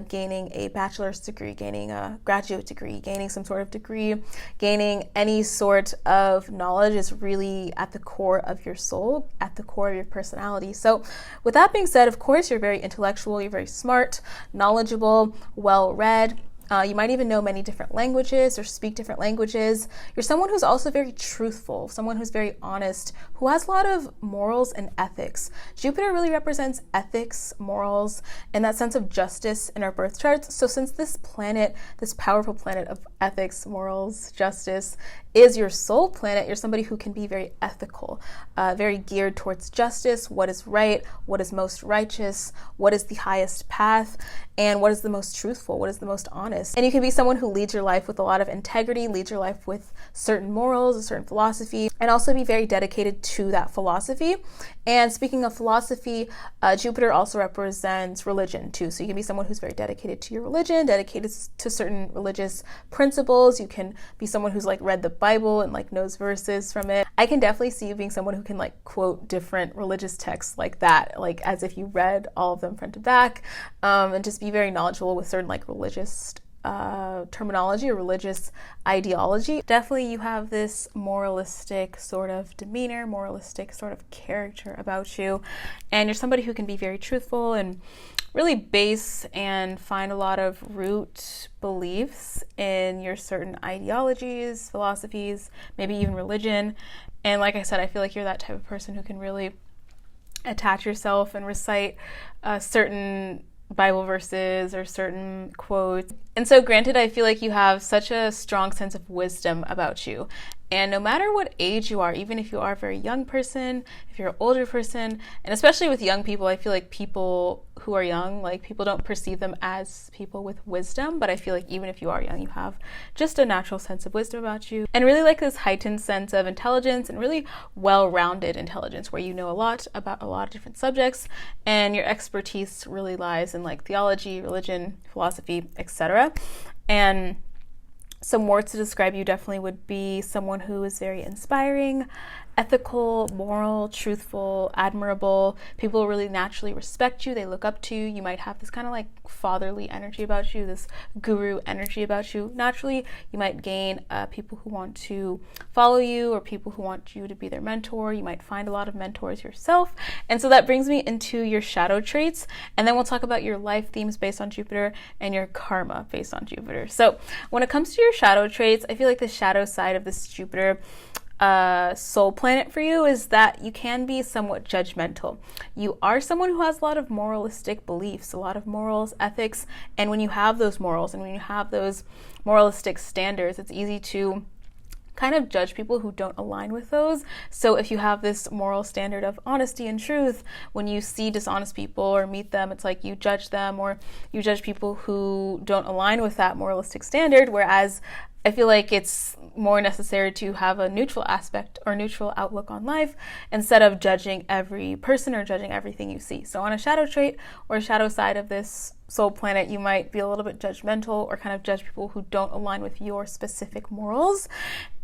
gaining a bachelor's degree, gaining a graduate degree, gaining some sort of degree, gaining any sort of knowledge is really at the core of your soul, at the core of your personality. So with that being said, of course, you're very intellectual, you're very smart, knowledgeable, well-read. You might even know many different languages or speak different languages. You're someone who's also very truthful, someone who's very honest, who has a lot of morals and ethics. Jupiter really represents ethics, morals, and that sense of justice in our birth charts. So since this planet, this powerful planet of ethics, morals, justice, is your soul planet, you're somebody who can be very ethical, very geared towards justice, what is right, what is most righteous, what is the highest path, and what is the most truthful, what is the most honest. And you can be someone who leads your life with a lot of integrity, leads your life with certain morals, a certain philosophy, and also be very dedicated to that philosophy. And speaking of philosophy, Jupiter also represents religion too. So you can be someone who's very dedicated to your religion, dedicated to certain religious principles. You can be someone who's like read the Bible and like knows verses from it. I can definitely see you being someone who can like quote different religious texts like that, like as if you read all of them front to back, and just be very knowledgeable with certain like religious terminology or religious ideology. Definitely you have this moralistic sort of demeanor, moralistic sort of character about you, and you're somebody who can be very truthful and really base and find a lot of root beliefs in your certain ideologies, philosophies, maybe even religion. And like I said, I feel like you're that type of person who can really attach yourself and recite certain Bible verses or certain quotes. And so granted, I feel like you have such a strong sense of wisdom about you. And no matter what age you are, even if you are a very young person, if you're an older person, and especially with young people, I feel like people who are young, like people don't perceive them as people with wisdom, but I feel like even if you are young, you have just a natural sense of wisdom about you and really like this heightened sense of intelligence and really well-rounded intelligence where you know a lot about a lot of different subjects and your expertise really lies in like theology, religion, philosophy, etc. And some words to describe you definitely would be someone who is very inspiring, ethical, moral, truthful, admirable. People really naturally respect you. They look up to you. You might have this kind of like fatherly energy about you, this guru energy about you. Naturally, you might gain people who want to follow you or people who want you to be their mentor. You might find a lot of mentors yourself. And so that brings me into your shadow traits. And then we'll talk about your life themes based on Jupiter and your karma based on Jupiter. So when it comes to your shadow traits, I feel like the shadow side of this Jupiter soul planet for you is that you can be somewhat judgmental. You are someone who has a lot of moralistic beliefs, a lot of morals, ethics, and when you have those morals and when you have those moralistic standards, it's easy to kind of judge people who don't align with those. So if you have this moral standard of honesty and truth, when you see dishonest people or meet them, it's like you judge them or you judge people who don't align with that moralistic standard, whereas I feel like it's more necessary to have a neutral aspect or neutral outlook on life instead of judging every person or judging everything you see. So on a shadow trait or a shadow side of this soul planet, you might be a little bit judgmental or kind of judge people who don't align with your specific morals.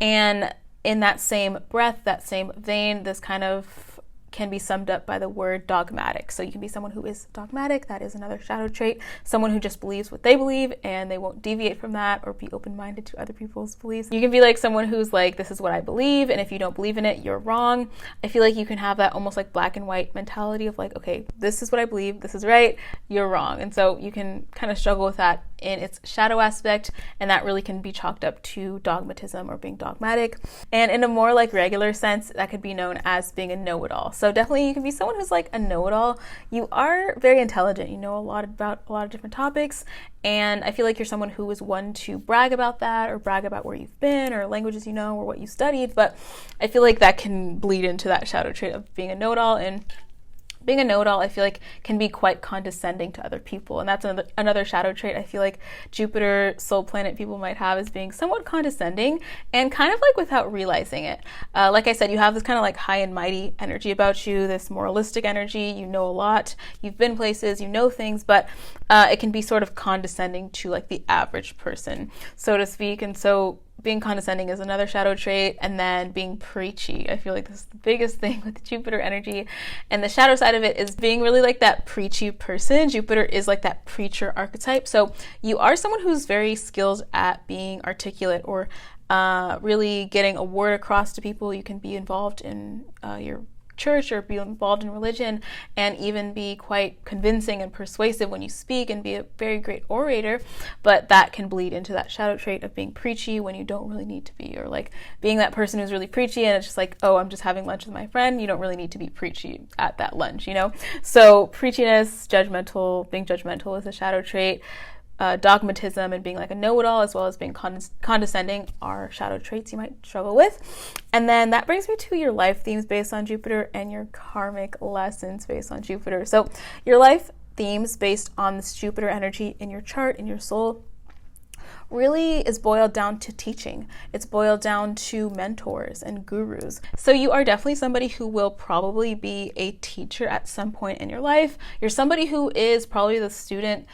And in that same breath, that same vein, this kind of can be summed up by the word dogmatic. So you can be someone who is dogmatic. That is another shadow trait. Someone who just believes what they believe and they won't deviate from that or be open-minded to other people's beliefs. You can be like someone who's like, this is what I believe, and if you don't believe in it, you're wrong. I feel like you can have that almost like black and white mentality of like, okay, this is what I believe, this is right, you're wrong. And so you can kind of struggle with that in its shadow aspect, and that really can be chalked up to dogmatism or being dogmatic. And in a more like regular sense, that could be known as being a know-it-all. So definitely you can be someone who's like a know-it-all. You are very intelligent, you know a lot about a lot of different topics, and I feel like you're someone who is one to brag about that or brag about where you've been or languages you know or what you studied, but I feel like that can bleed into that shadow trait of being a know-it-all. And being a know-it-all, I feel like, can be quite condescending to other people. And that's another shadow trait I feel like Jupiter soul planet people might have, is being somewhat condescending and kind of like without realizing it. Like I said, you have this kind of like high and mighty energy about you, this moralistic energy. You know a lot, you've been places, you know things, but it can be sort of condescending to like the average person, so to speak. And so being condescending is another shadow trait. And then being preachy, I feel like this is the biggest thing with Jupiter energy. And the shadow side of it is being really like that preachy person. Jupiter is like that preacher archetype. So you are someone who's very skilled at being articulate or really getting a word across to people. You can be involved in your church or be involved in religion and even be quite convincing and persuasive when you speak and be a very great orator, but that can bleed into that shadow trait of being preachy when you don't really need to be, or like being that person who's really preachy and it's just like, oh, I'm just having lunch with my friend. You don't really need to be preachy at that lunch, you know? So preachiness, being judgmental is a shadow trait. Dogmatism and being like a know-it-all, as well as being condescending, are shadow traits you might struggle with. And then that brings me to your life themes based on Jupiter and your karmic lessons based on Jupiter. So your life themes based on this Jupiter energy in your chart, in your soul, really is boiled down to teaching. It's boiled down to mentors and gurus. So you are definitely somebody who will probably be a teacher at some point in your life. You're somebody who is probably the student,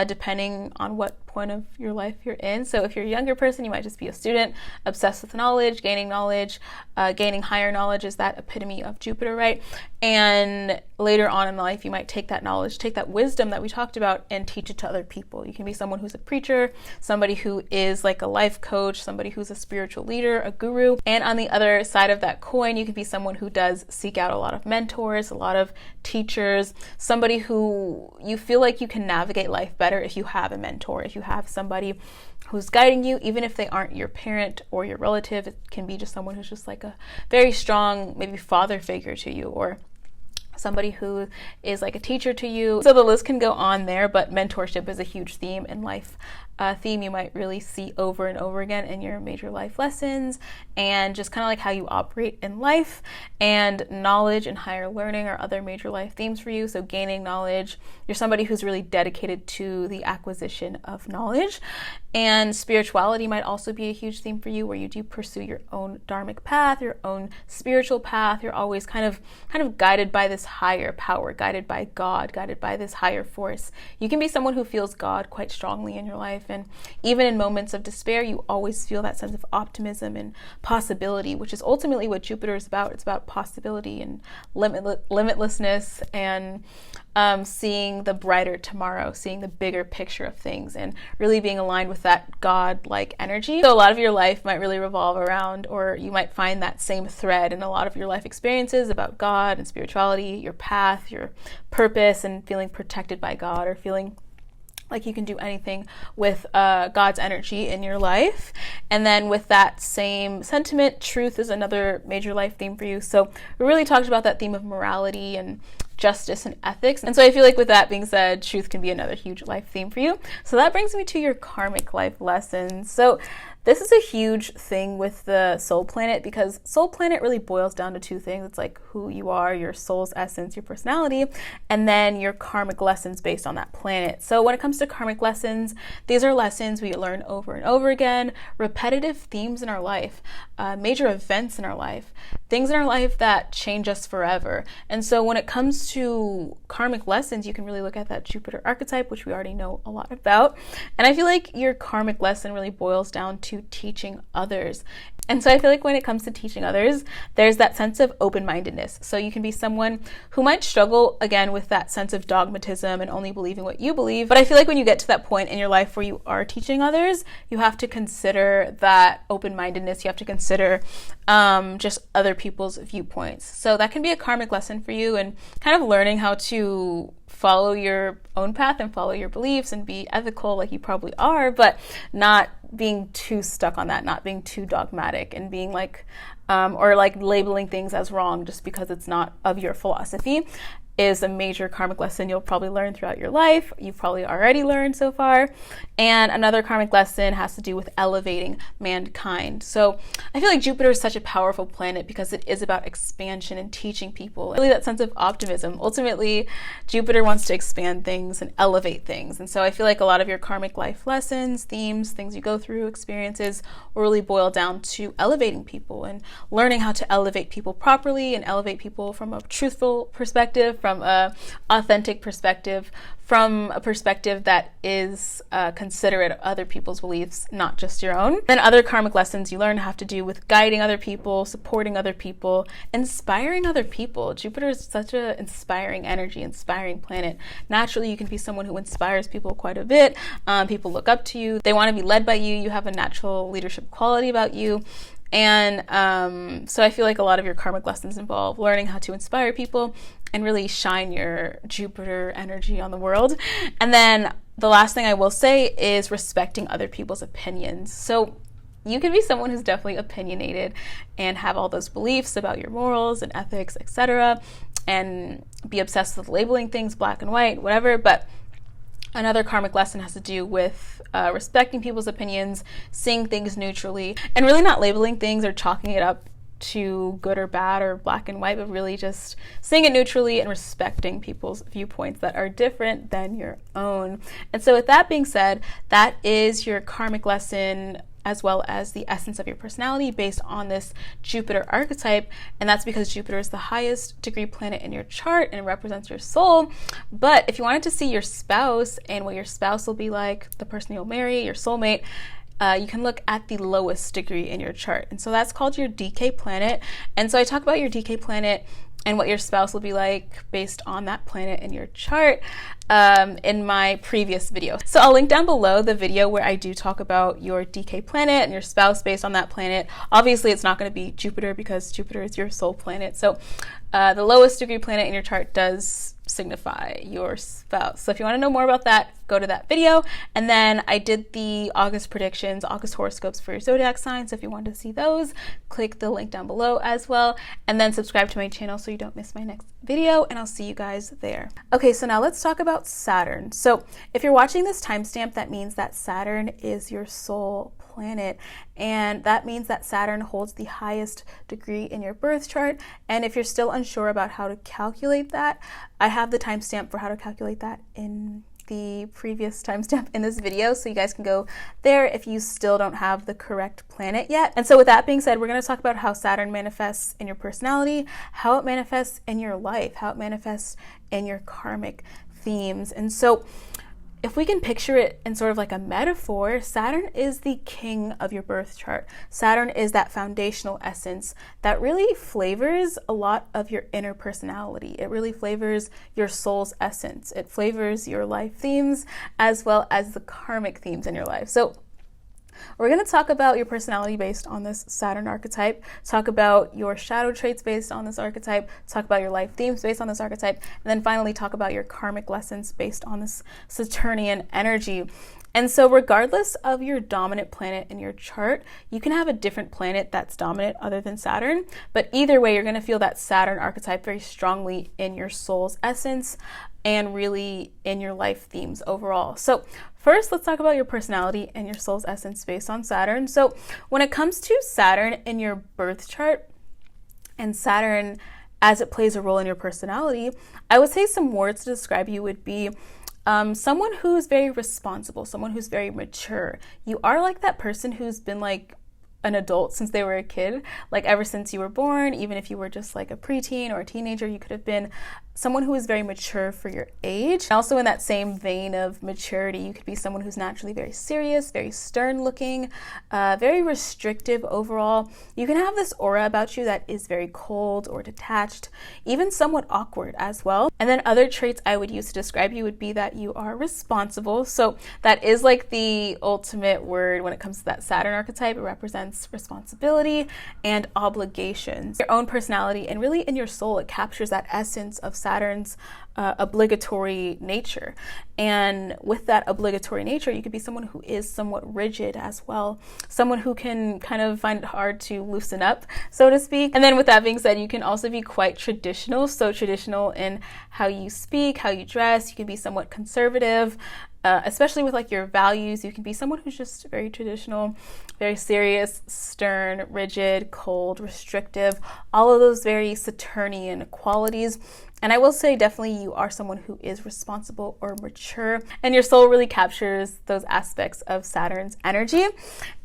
depending on what point of your life you're in. So if you're a younger person, you might just be a student, obsessed with knowledge, gaining higher knowledge is that epitome of Jupiter, right? And later on in life, you might take that knowledge, take that wisdom that we talked about and teach it to other people. You can be someone who's a preacher, somebody who is like a life coach, somebody who's a spiritual leader, a guru. And on the other side of that coin, you can be someone who does seek out a lot of mentors, a lot of teachers, somebody who you feel like you can navigate life better if you have a mentor, if you have somebody who's guiding you, even if they aren't your parent or your relative. It can be just someone who's just like a very strong, maybe father figure to you, or somebody who is like a teacher to you. So the list can go on there, but mentorship is a huge theme in life. Theme you might really see over and over again in your major life lessons, and just kind of like how you operate in life. And knowledge and higher learning are other major life themes for you. So gaining knowledge, you're somebody who's really dedicated to the acquisition of knowledge. And spirituality might also be a huge theme for you, where you do pursue your own dharmic path, your own spiritual path. You're always kind of guided by this higher power, guided by God, guided by this higher force. You can be someone who feels God quite strongly in your life. And even in moments of despair, you always feel that sense of optimism and possibility, which is ultimately what Jupiter is about. It's about possibility and limitlessness, and seeing the brighter tomorrow, seeing the bigger picture of things, and really being aligned with that God-like energy. So a lot of your life might really revolve around, or you might find that same thread in a lot of your life experiences about God and spirituality, your path, your purpose, and feeling protected by God, or feeling like you can do anything with God's energy in your life. And then with that same sentiment, truth is another major life theme for you. So we really talked about that theme of morality and justice and ethics. And so I feel like with that being said, truth can be another huge life theme for you. So that brings me to your karmic life lessons. So this is a huge thing with the soul planet, because soul planet really boils down to two things. It's like who you are, your soul's essence, your personality, and then your karmic lessons based on that planet. So when it comes to karmic lessons, these are lessons we learn over and over again, repetitive themes in our life, major events in our life, things in our life that change us forever. And so when it comes to karmic lessons, you can really look at that Jupiter archetype, which we already know a lot about. And I feel like your karmic lesson really boils down to teaching others. And so I feel like when it comes to teaching others, there's that sense of open-mindedness. So you can be someone who might struggle, again, with that sense of dogmatism and only believing what you believe. But I feel like when you get to that point in your life where you are teaching others, you have to consider that open-mindedness. You have to consider just other people's viewpoints. So that can be a karmic lesson for you, and kind of learning how to follow your own path and follow your beliefs and be ethical like you probably are, but not being too stuck on that, not being too dogmatic and being like, or like labeling things as wrong just because it's not of your philosophy, is a major karmic lesson you'll probably learn throughout your life. You've probably already learned so far. And another karmic lesson has to do with elevating mankind. So I feel like Jupiter is such a powerful planet because it is about expansion and teaching people. Really that sense of optimism. Ultimately, Jupiter wants to expand things and elevate things. And so I feel like a lot of your karmic life lessons, themes, things you go through, experiences will really boil down to elevating people and learning how to elevate people properly and elevate people from a truthful perspective, from a authentic perspective, from a perspective that is considerate of other people's beliefs, not just your own. Then other karmic lessons you learn have to do with guiding other people, supporting other people, inspiring other people. Jupiter is such an inspiring energy, inspiring planet. Naturally, you can be someone who inspires people quite a bit. People look up to you. They want to be led by you. You have a natural leadership quality about you. And so I feel like a lot of your karmic lessons involve learning how to inspire people and really shine your Jupiter energy on the world. And then the last thing I will say is respecting other people's opinions. So you can be someone who's definitely opinionated and have all those beliefs about your morals and ethics, etc., and be obsessed with labeling things black and white, whatever. But another karmic lesson has to do with respecting people's opinions, seeing things neutrally, and really not labeling things or chalking it up to good or bad or black and white, but really just seeing it neutrally and respecting people's viewpoints that are different than your own. And so with that being said, that is your karmic lesson as well as the essence of your personality based on this Jupiter archetype. And that's because Jupiter is the highest degree planet in your chart and it represents your soul. But if you wanted to see your spouse and what your spouse will be like, the person you'll marry, your soulmate, you can look at the lowest degree in your chart. And so that's called your DK planet. And so I talk about your DK planet and what your spouse will be like based on that planet in your chart in my previous video. So I'll link down below the video where I do talk about your DK planet and your spouse based on that planet. Obviously, it's not going to be Jupiter because Jupiter is your soul planet. So the lowest degree planet in your chart does signify your spouse. So if you want to know more about that, go to that video. And then I did the August predictions, August horoscopes for your zodiac signs. So if you want to see those, click the link down below as well. And then subscribe to my channel so you don't miss my next video, and I'll see you guys there. Okay, so now let's talk about Saturn. So if you're watching this timestamp, that means that Saturn is your soul planet, and that means that Saturn holds the highest degree in your birth chart. And if you're still unsure about how to calculate that, I have the timestamp for how to calculate that in the previous timestamp in this video, so you guys can go there if you still don't have the correct planet yet. And so with that being said, we're going to talk about how Saturn manifests in your personality, how it manifests in your life, how it manifests in your karmic themes. And so if we can picture it in sort of like a metaphor, Saturn is the king of your birth chart. Saturn is that foundational essence that really flavors a lot of your inner personality. It really flavors your soul's essence. It flavors your life themes as well as the karmic themes in your life. So we're going to talk about your personality based on this Saturn archetype, talk about your shadow traits based on this archetype, talk about your life themes based on this archetype, and then finally talk about your karmic lessons based on this Saturnian energy. And so regardless of your dominant planet in your chart, you can have a different planet that's dominant other than Saturn. But either way, you're going to feel that Saturn archetype very strongly in your soul's essence and really in your life themes overall. So first, let's talk about your personality and your soul's essence based on Saturn. So when it comes to Saturn in your birth chart and Saturn as it plays a role in your personality, I would say some words to describe you would be someone who's very responsible, someone who's very mature. You are like that person who's been like an adult since they were a kid, like ever since you were born. Even if you were just like a preteen or a teenager, you could have been someone who is very mature for your age. Also in that same vein of maturity, you could be someone who's naturally very serious, very stern looking, very restrictive overall. You can have this aura about you that is very cold or detached, even somewhat awkward as well. And then other traits I would use to describe you would be that you are responsible. So that is like the ultimate word when it comes to that Saturn archetype. It represents responsibility and obligations. Your own personality and really in your soul, it captures that essence of Saturn's obligatory nature. And with that obligatory nature, you could be someone who is somewhat rigid as well, someone who can kind of find it hard to loosen up, so to speak. And then with that being said, you can also be quite traditional, so traditional in how you speak, how you dress. You can be somewhat conservative, especially with like your values. You can be someone who's just very traditional, very serious, stern, rigid, cold, restrictive, all of those very Saturnian qualities. And I will say definitely you are someone who is responsible or mature, and your soul really captures those aspects of Saturn's energy.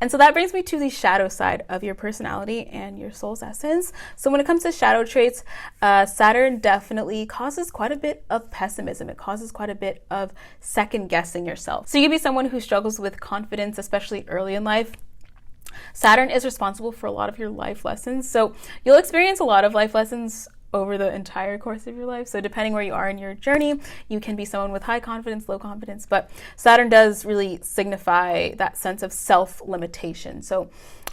And so that brings me to the shadow side of your personality and your soul's essence. So when it comes to shadow traits, Saturn definitely causes quite a bit of pessimism. It causes quite a bit of second guessing yourself. So you could be someone who struggles with confidence, especially early in life. Saturn is responsible for a lot of your life lessons. So you'll experience a lot of life lessons over the entire course of your life. So depending where you are in your journey, you can be someone with high confidence, low confidence, but Saturn does really signify that sense of self-limitation. So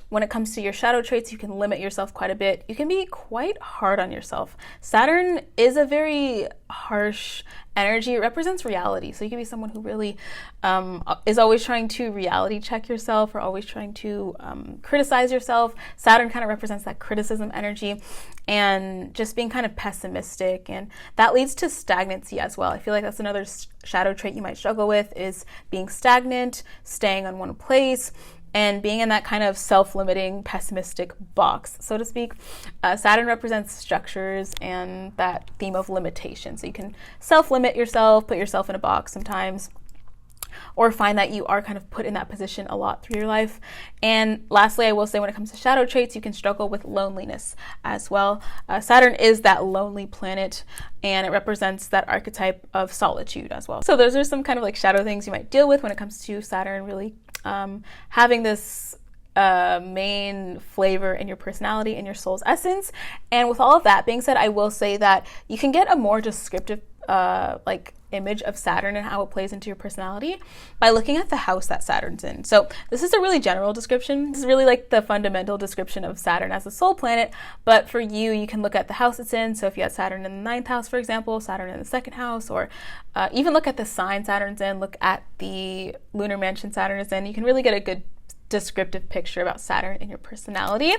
when it comes to your shadow traits, you can limit yourself quite a bit. You can be quite hard on yourself. Saturn is a very harsh energy. It represents reality. So you can be someone who really is always trying to reality check yourself or always trying to criticize yourself. Saturn kind of represents that criticism energy and just being kind of pessimistic. And that leads to stagnancy as well. I feel like that's another shadow trait you might struggle with, is being stagnant, staying on one place, and being in that kind of self-limiting, pessimistic box, so to speak. Saturn represents structures and that theme of limitation. So you can self-limit yourself, put yourself in a box sometimes, or find that you are kind of put in that position a lot through your life. And lastly, I will say when it comes to shadow traits, you can struggle with loneliness as well. Saturn is that lonely planet, and it represents that archetype of solitude as well. So those are some kind of like shadow things you might deal with when it comes to Saturn really having this main flavor in your personality and your soul's essence. And with all of that being said, I will say that you can get a more descriptive image of Saturn and how it plays into your personality by looking at the house that Saturn's in. So this is a really general description. This is really like the fundamental description of Saturn as a soul planet, but for you, you can look at the house it's in. So if you had Saturn in the ninth house, for example, Saturn in the second house, or even look at the sign Saturn's in, look at the lunar mansion Saturn is in, you can really get a good descriptive picture about Saturn and your personality.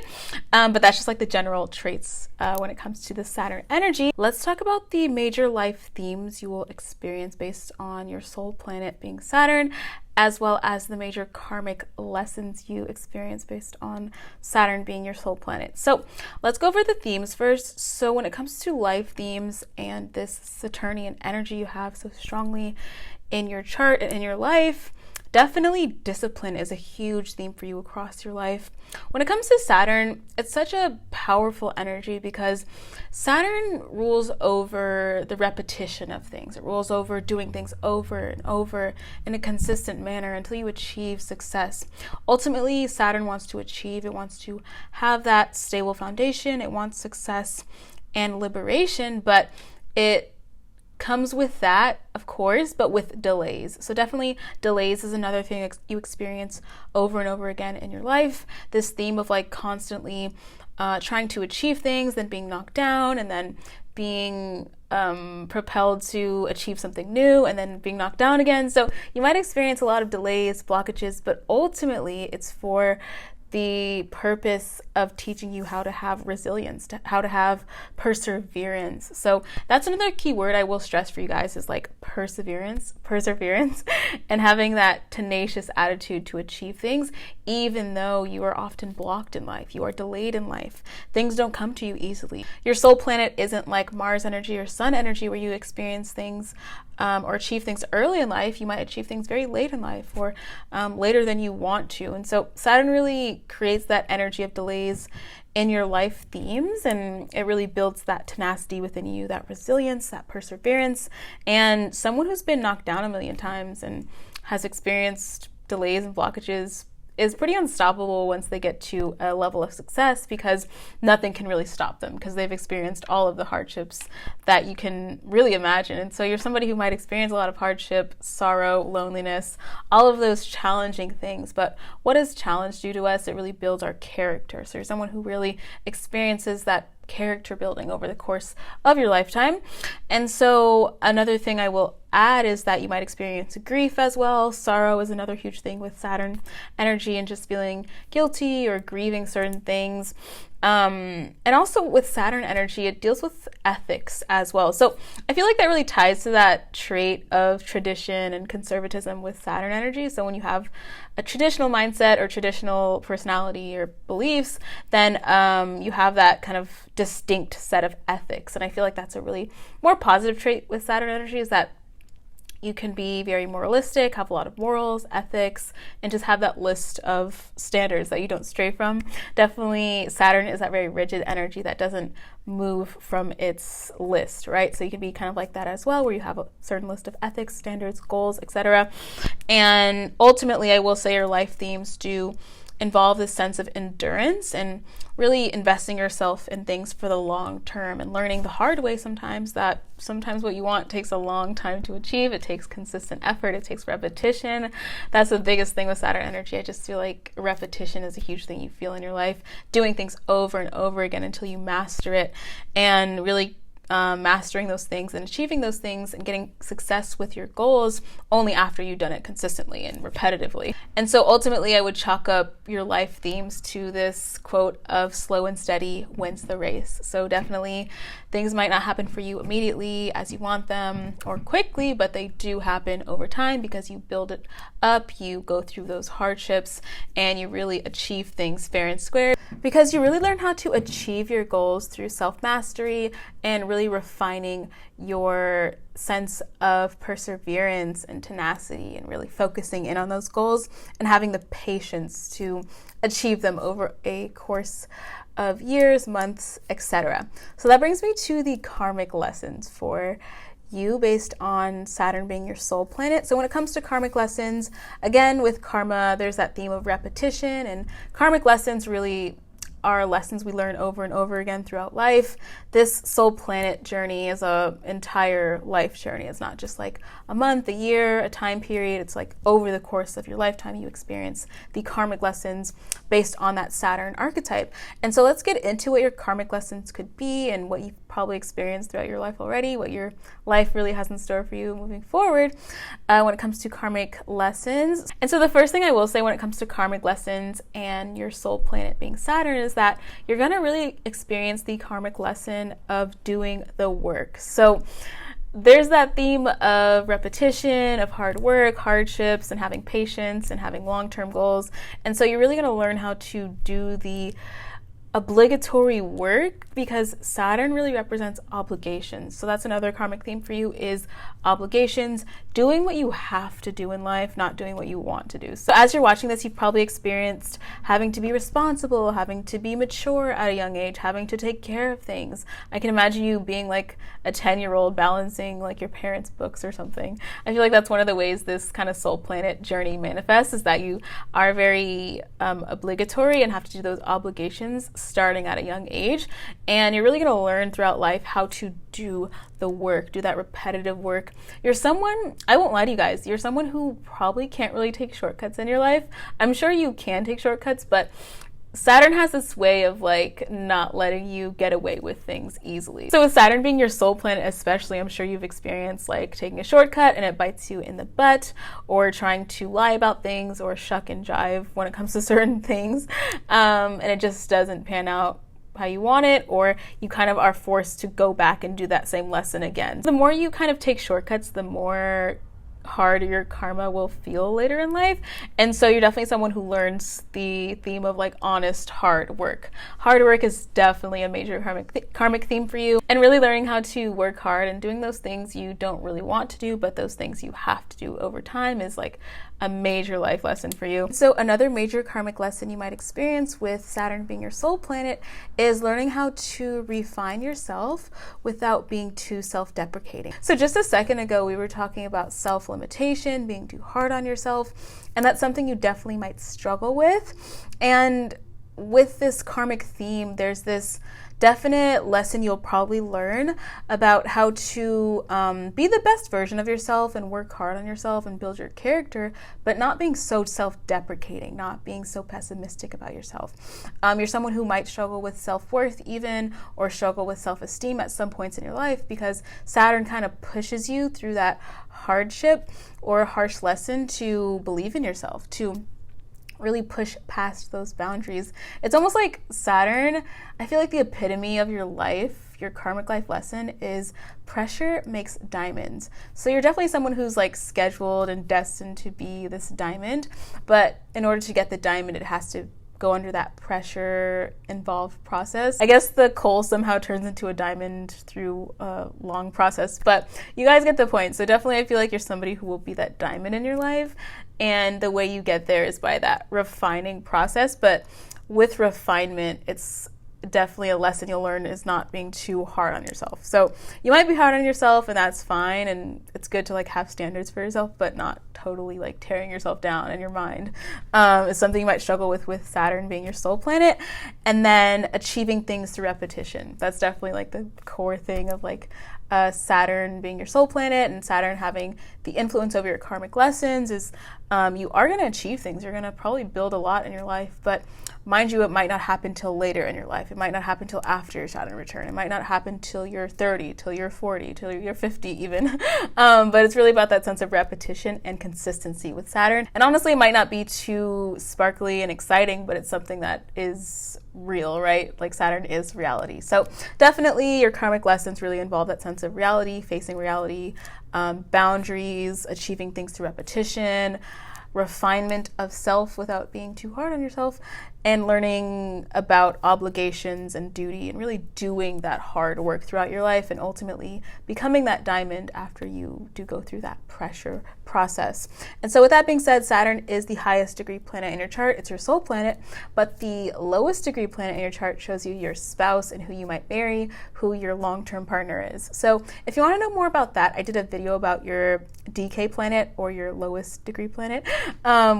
But that's just like the general traits when it comes to the Saturn energy. Let's talk about the major life themes you will experience based on your soul planet being Saturn, as well as the major karmic lessons you experience based on Saturn being your soul planet. So let's go over the themes first. So when it comes to life themes and this Saturnian energy you have so strongly in your chart and in your life, definitely discipline is a huge theme for you across your life. When it comes to Saturn, it's such a powerful energy because Saturn rules over the repetition of things. It rules over doing things over and over in a consistent manner until you achieve success. Ultimately, Saturn wants to achieve, it wants to have that stable foundation, it wants success and liberation, but it comes with that, of course, but with delays. So definitely delays is another thing you experience over and over again in your life. This theme of like constantly trying to achieve things, then being knocked down, and then being propelled to achieve something new and then being knocked down again. So you might experience a lot of delays, blockages, but ultimately it's for the purpose of teaching you how to have resilience, how to have perseverance. So that's another key word I will stress for you guys is like perseverance, and having that tenacious attitude to achieve things, even though you are often blocked in life, you are delayed in life. Things don't come to you easily. Your soul planet isn't like Mars energy or Sun energy where you experience things or achieve things early in life. You might achieve things very late in life or later than you want to. And so Saturn really creates that energy of delays in your life themes, and it really builds that tenacity within you, that resilience, that perseverance. And someone who's been knocked down a million times and has experienced delays and blockages is pretty unstoppable once they get to a level of success, because nothing can really stop them because they've experienced all of the hardships that you can really imagine. And so you're somebody who might experience a lot of hardship, sorrow, loneliness, all of those challenging things. But what does challenge do to us? It really builds our character. So you're someone who really experiences that character building over the course of your lifetime. And so another thing I will add is that you might experience grief as well. Sorrow is another huge thing with Saturn energy, and just feeling guilty or grieving certain things. And also with Saturn energy, it deals with ethics as well. So I feel like that really ties to that trait of tradition and conservatism with Saturn energy. So when you have a traditional mindset or traditional personality or beliefs, then you have that kind of distinct set of ethics. And I feel like that's a really more positive trait with Saturn energy, is that you can be very moralistic, have a lot of morals, ethics, and just have that list of standards that you don't stray from. Definitely Saturn is that very rigid energy that doesn't move from its list, right? So you can be kind of like that as well, where you have a certain list of ethics, standards, goals, etc. And ultimately, I will say your life themes do involve this sense of endurance and really investing yourself in things for the long term, and learning the hard way sometimes that sometimes what you want takes a long time to achieve. It takes consistent effort. It takes repetition. That's the biggest thing with Saturn energy. I just feel like repetition is a huge thing you feel in your life, doing things over and over again until you master it, and really mastering those things and achieving those things and getting success with your goals only after you've done it consistently and repetitively. And so ultimately, I would chalk up your life themes to this quote of slow and steady wins the race. So definitely things might not happen for you immediately as you want them or quickly, but they do happen over time because you build it up, you go through those hardships, and you really achieve things fair and square, because you really learn how to achieve your goals through self-mastery and really refining your sense of perseverance and tenacity, and really focusing in on those goals and having the patience to achieve them over a course of years, months, etc. So that brings me to the karmic lessons for you based on Saturn being your soul planet. So when it comes to karmic lessons, again, with karma, there's that theme of repetition, and karmic lessons really are lessons we learn over and over again throughout life. This soul planet journey is a entire life journey. It's not just like a month, a year, a time period. It's like over the course of your lifetime, you experience the karmic lessons based on that Saturn archetype. And so let's get into what your karmic lessons could be and what you've probably experienced throughout your life already, what your life really has in store for you moving forward when it comes to karmic lessons. And so the first thing I will say when it comes to karmic lessons and your soul planet being Saturn is that you're going to really experience the karmic lesson of doing the work. So there's that theme of repetition, of hard work, hardships, and having patience and having long-term goals. And so you're really going to learn how to do the obligatory work, because Saturn really represents obligations. So that's another karmic theme for you, is obligations, doing what you have to do in life, not doing what you want to do. So as you're watching this, you've probably experienced having to be responsible, having to be mature at a young age, having to take care of things. I can imagine you being like a 10-year-old balancing like your parents' books or something. I feel like that's one of the ways this kind of soul planet journey manifests, is that you are very obligatory and have to do those obligations starting at a young age. And you're really going to learn throughout life how to do the work, do that repetitive work. You're someone, I won't lie to you guys, you're someone who probably can't really take shortcuts in your life. I'm sure you can take shortcuts, but Saturn has this way of like not letting you get away with things easily. So with Saturn being your soul planet especially, I'm sure you've experienced like taking a shortcut and it bites you in the butt, or trying to lie about things or shuck and jive when it comes to certain things, and it just doesn't pan out how you want it, or you kind of are forced to go back and do that same lesson again. The more you kind of take shortcuts, the more hard your karma will feel later in life. And so you're definitely someone who learns the theme of like honest hard work. Hard work is definitely a major karmic theme for you, and really learning how to work hard and doing those things you don't really want to do, but those things you have to do over time is like a major life lesson for you. So another major karmic lesson you might experience with Saturn being your soul planet is learning how to refine yourself without being too self-deprecating. So just a second ago, we were talking about self-limitation, being too hard on yourself, and that's something you definitely might struggle with. And with this karmic theme, there's this definite lesson you'll probably learn about how to be the best version of yourself and work hard on yourself and build your character, but not being so self-deprecating, not being so pessimistic about yourself. You're someone who might struggle with self-worth even, or struggle with self-esteem at some points in your life, because Saturn kind of pushes you through that hardship or harsh lesson to believe in yourself, to really push past those boundaries. It's almost like Saturn, I feel like the epitome of your life, your karmic life lesson is pressure makes diamonds. So you're definitely someone who's like scheduled and destined to be this diamond, but in order to get the diamond, it has to go under that pressure involved process. I guess the coal somehow turns into a diamond through a long process, but you guys get the point. So definitely I feel like you're somebody who will be that diamond in your life, and the way you get there is by that refining process. But with refinement, it's definitely a lesson you'll learn is not being too hard on yourself. So you might be hard on yourself, and that's fine, and it's good to like have standards for yourself, but not totally like tearing yourself down in your mind. Is something you might struggle with Saturn being your soul planet. And then achieving things through repetition. That's definitely like the core thing of like Saturn being your soul planet and Saturn having the influence over your karmic lessons is you are going to achieve things. You're going to probably build a lot in your life, but mind you, it might not happen till later in your life. It might not happen till after your Saturn return. It might not happen till you're 30, till you're 40, till you're 50 even. But it's really about that sense of repetition and consistency with Saturn. And honestly, it might not be too sparkly and exciting, but it's something that is real, right? Like Saturn is reality. So definitely your karmic lessons really involve that sense of reality, facing reality, boundaries, achieving things through repetition, refinement of self without being too hard on yourself, and learning about obligations and duty and really doing that hard work throughout your life and ultimately becoming that diamond after you do go through that pressure process. And so with that being said, Saturn is the highest degree planet in your chart. It's your soul planet, but the lowest degree planet in your chart shows you your spouse and who you might marry, who your long-term partner is. So if you want to know more about that, I did a video about your DK planet or your lowest degree planet,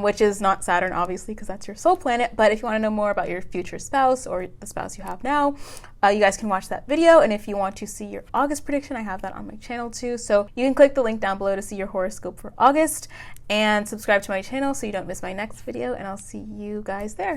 which is not Saturn obviously because that's your soul planet. But if you want to know more about your future spouse or the spouse you have now, you guys can watch that video. And if you want to see your August prediction, I have that on my channel too. So you can click the link down below to see your horoscope for August and subscribe to my channel so you don't miss my next video, and I'll see you guys there.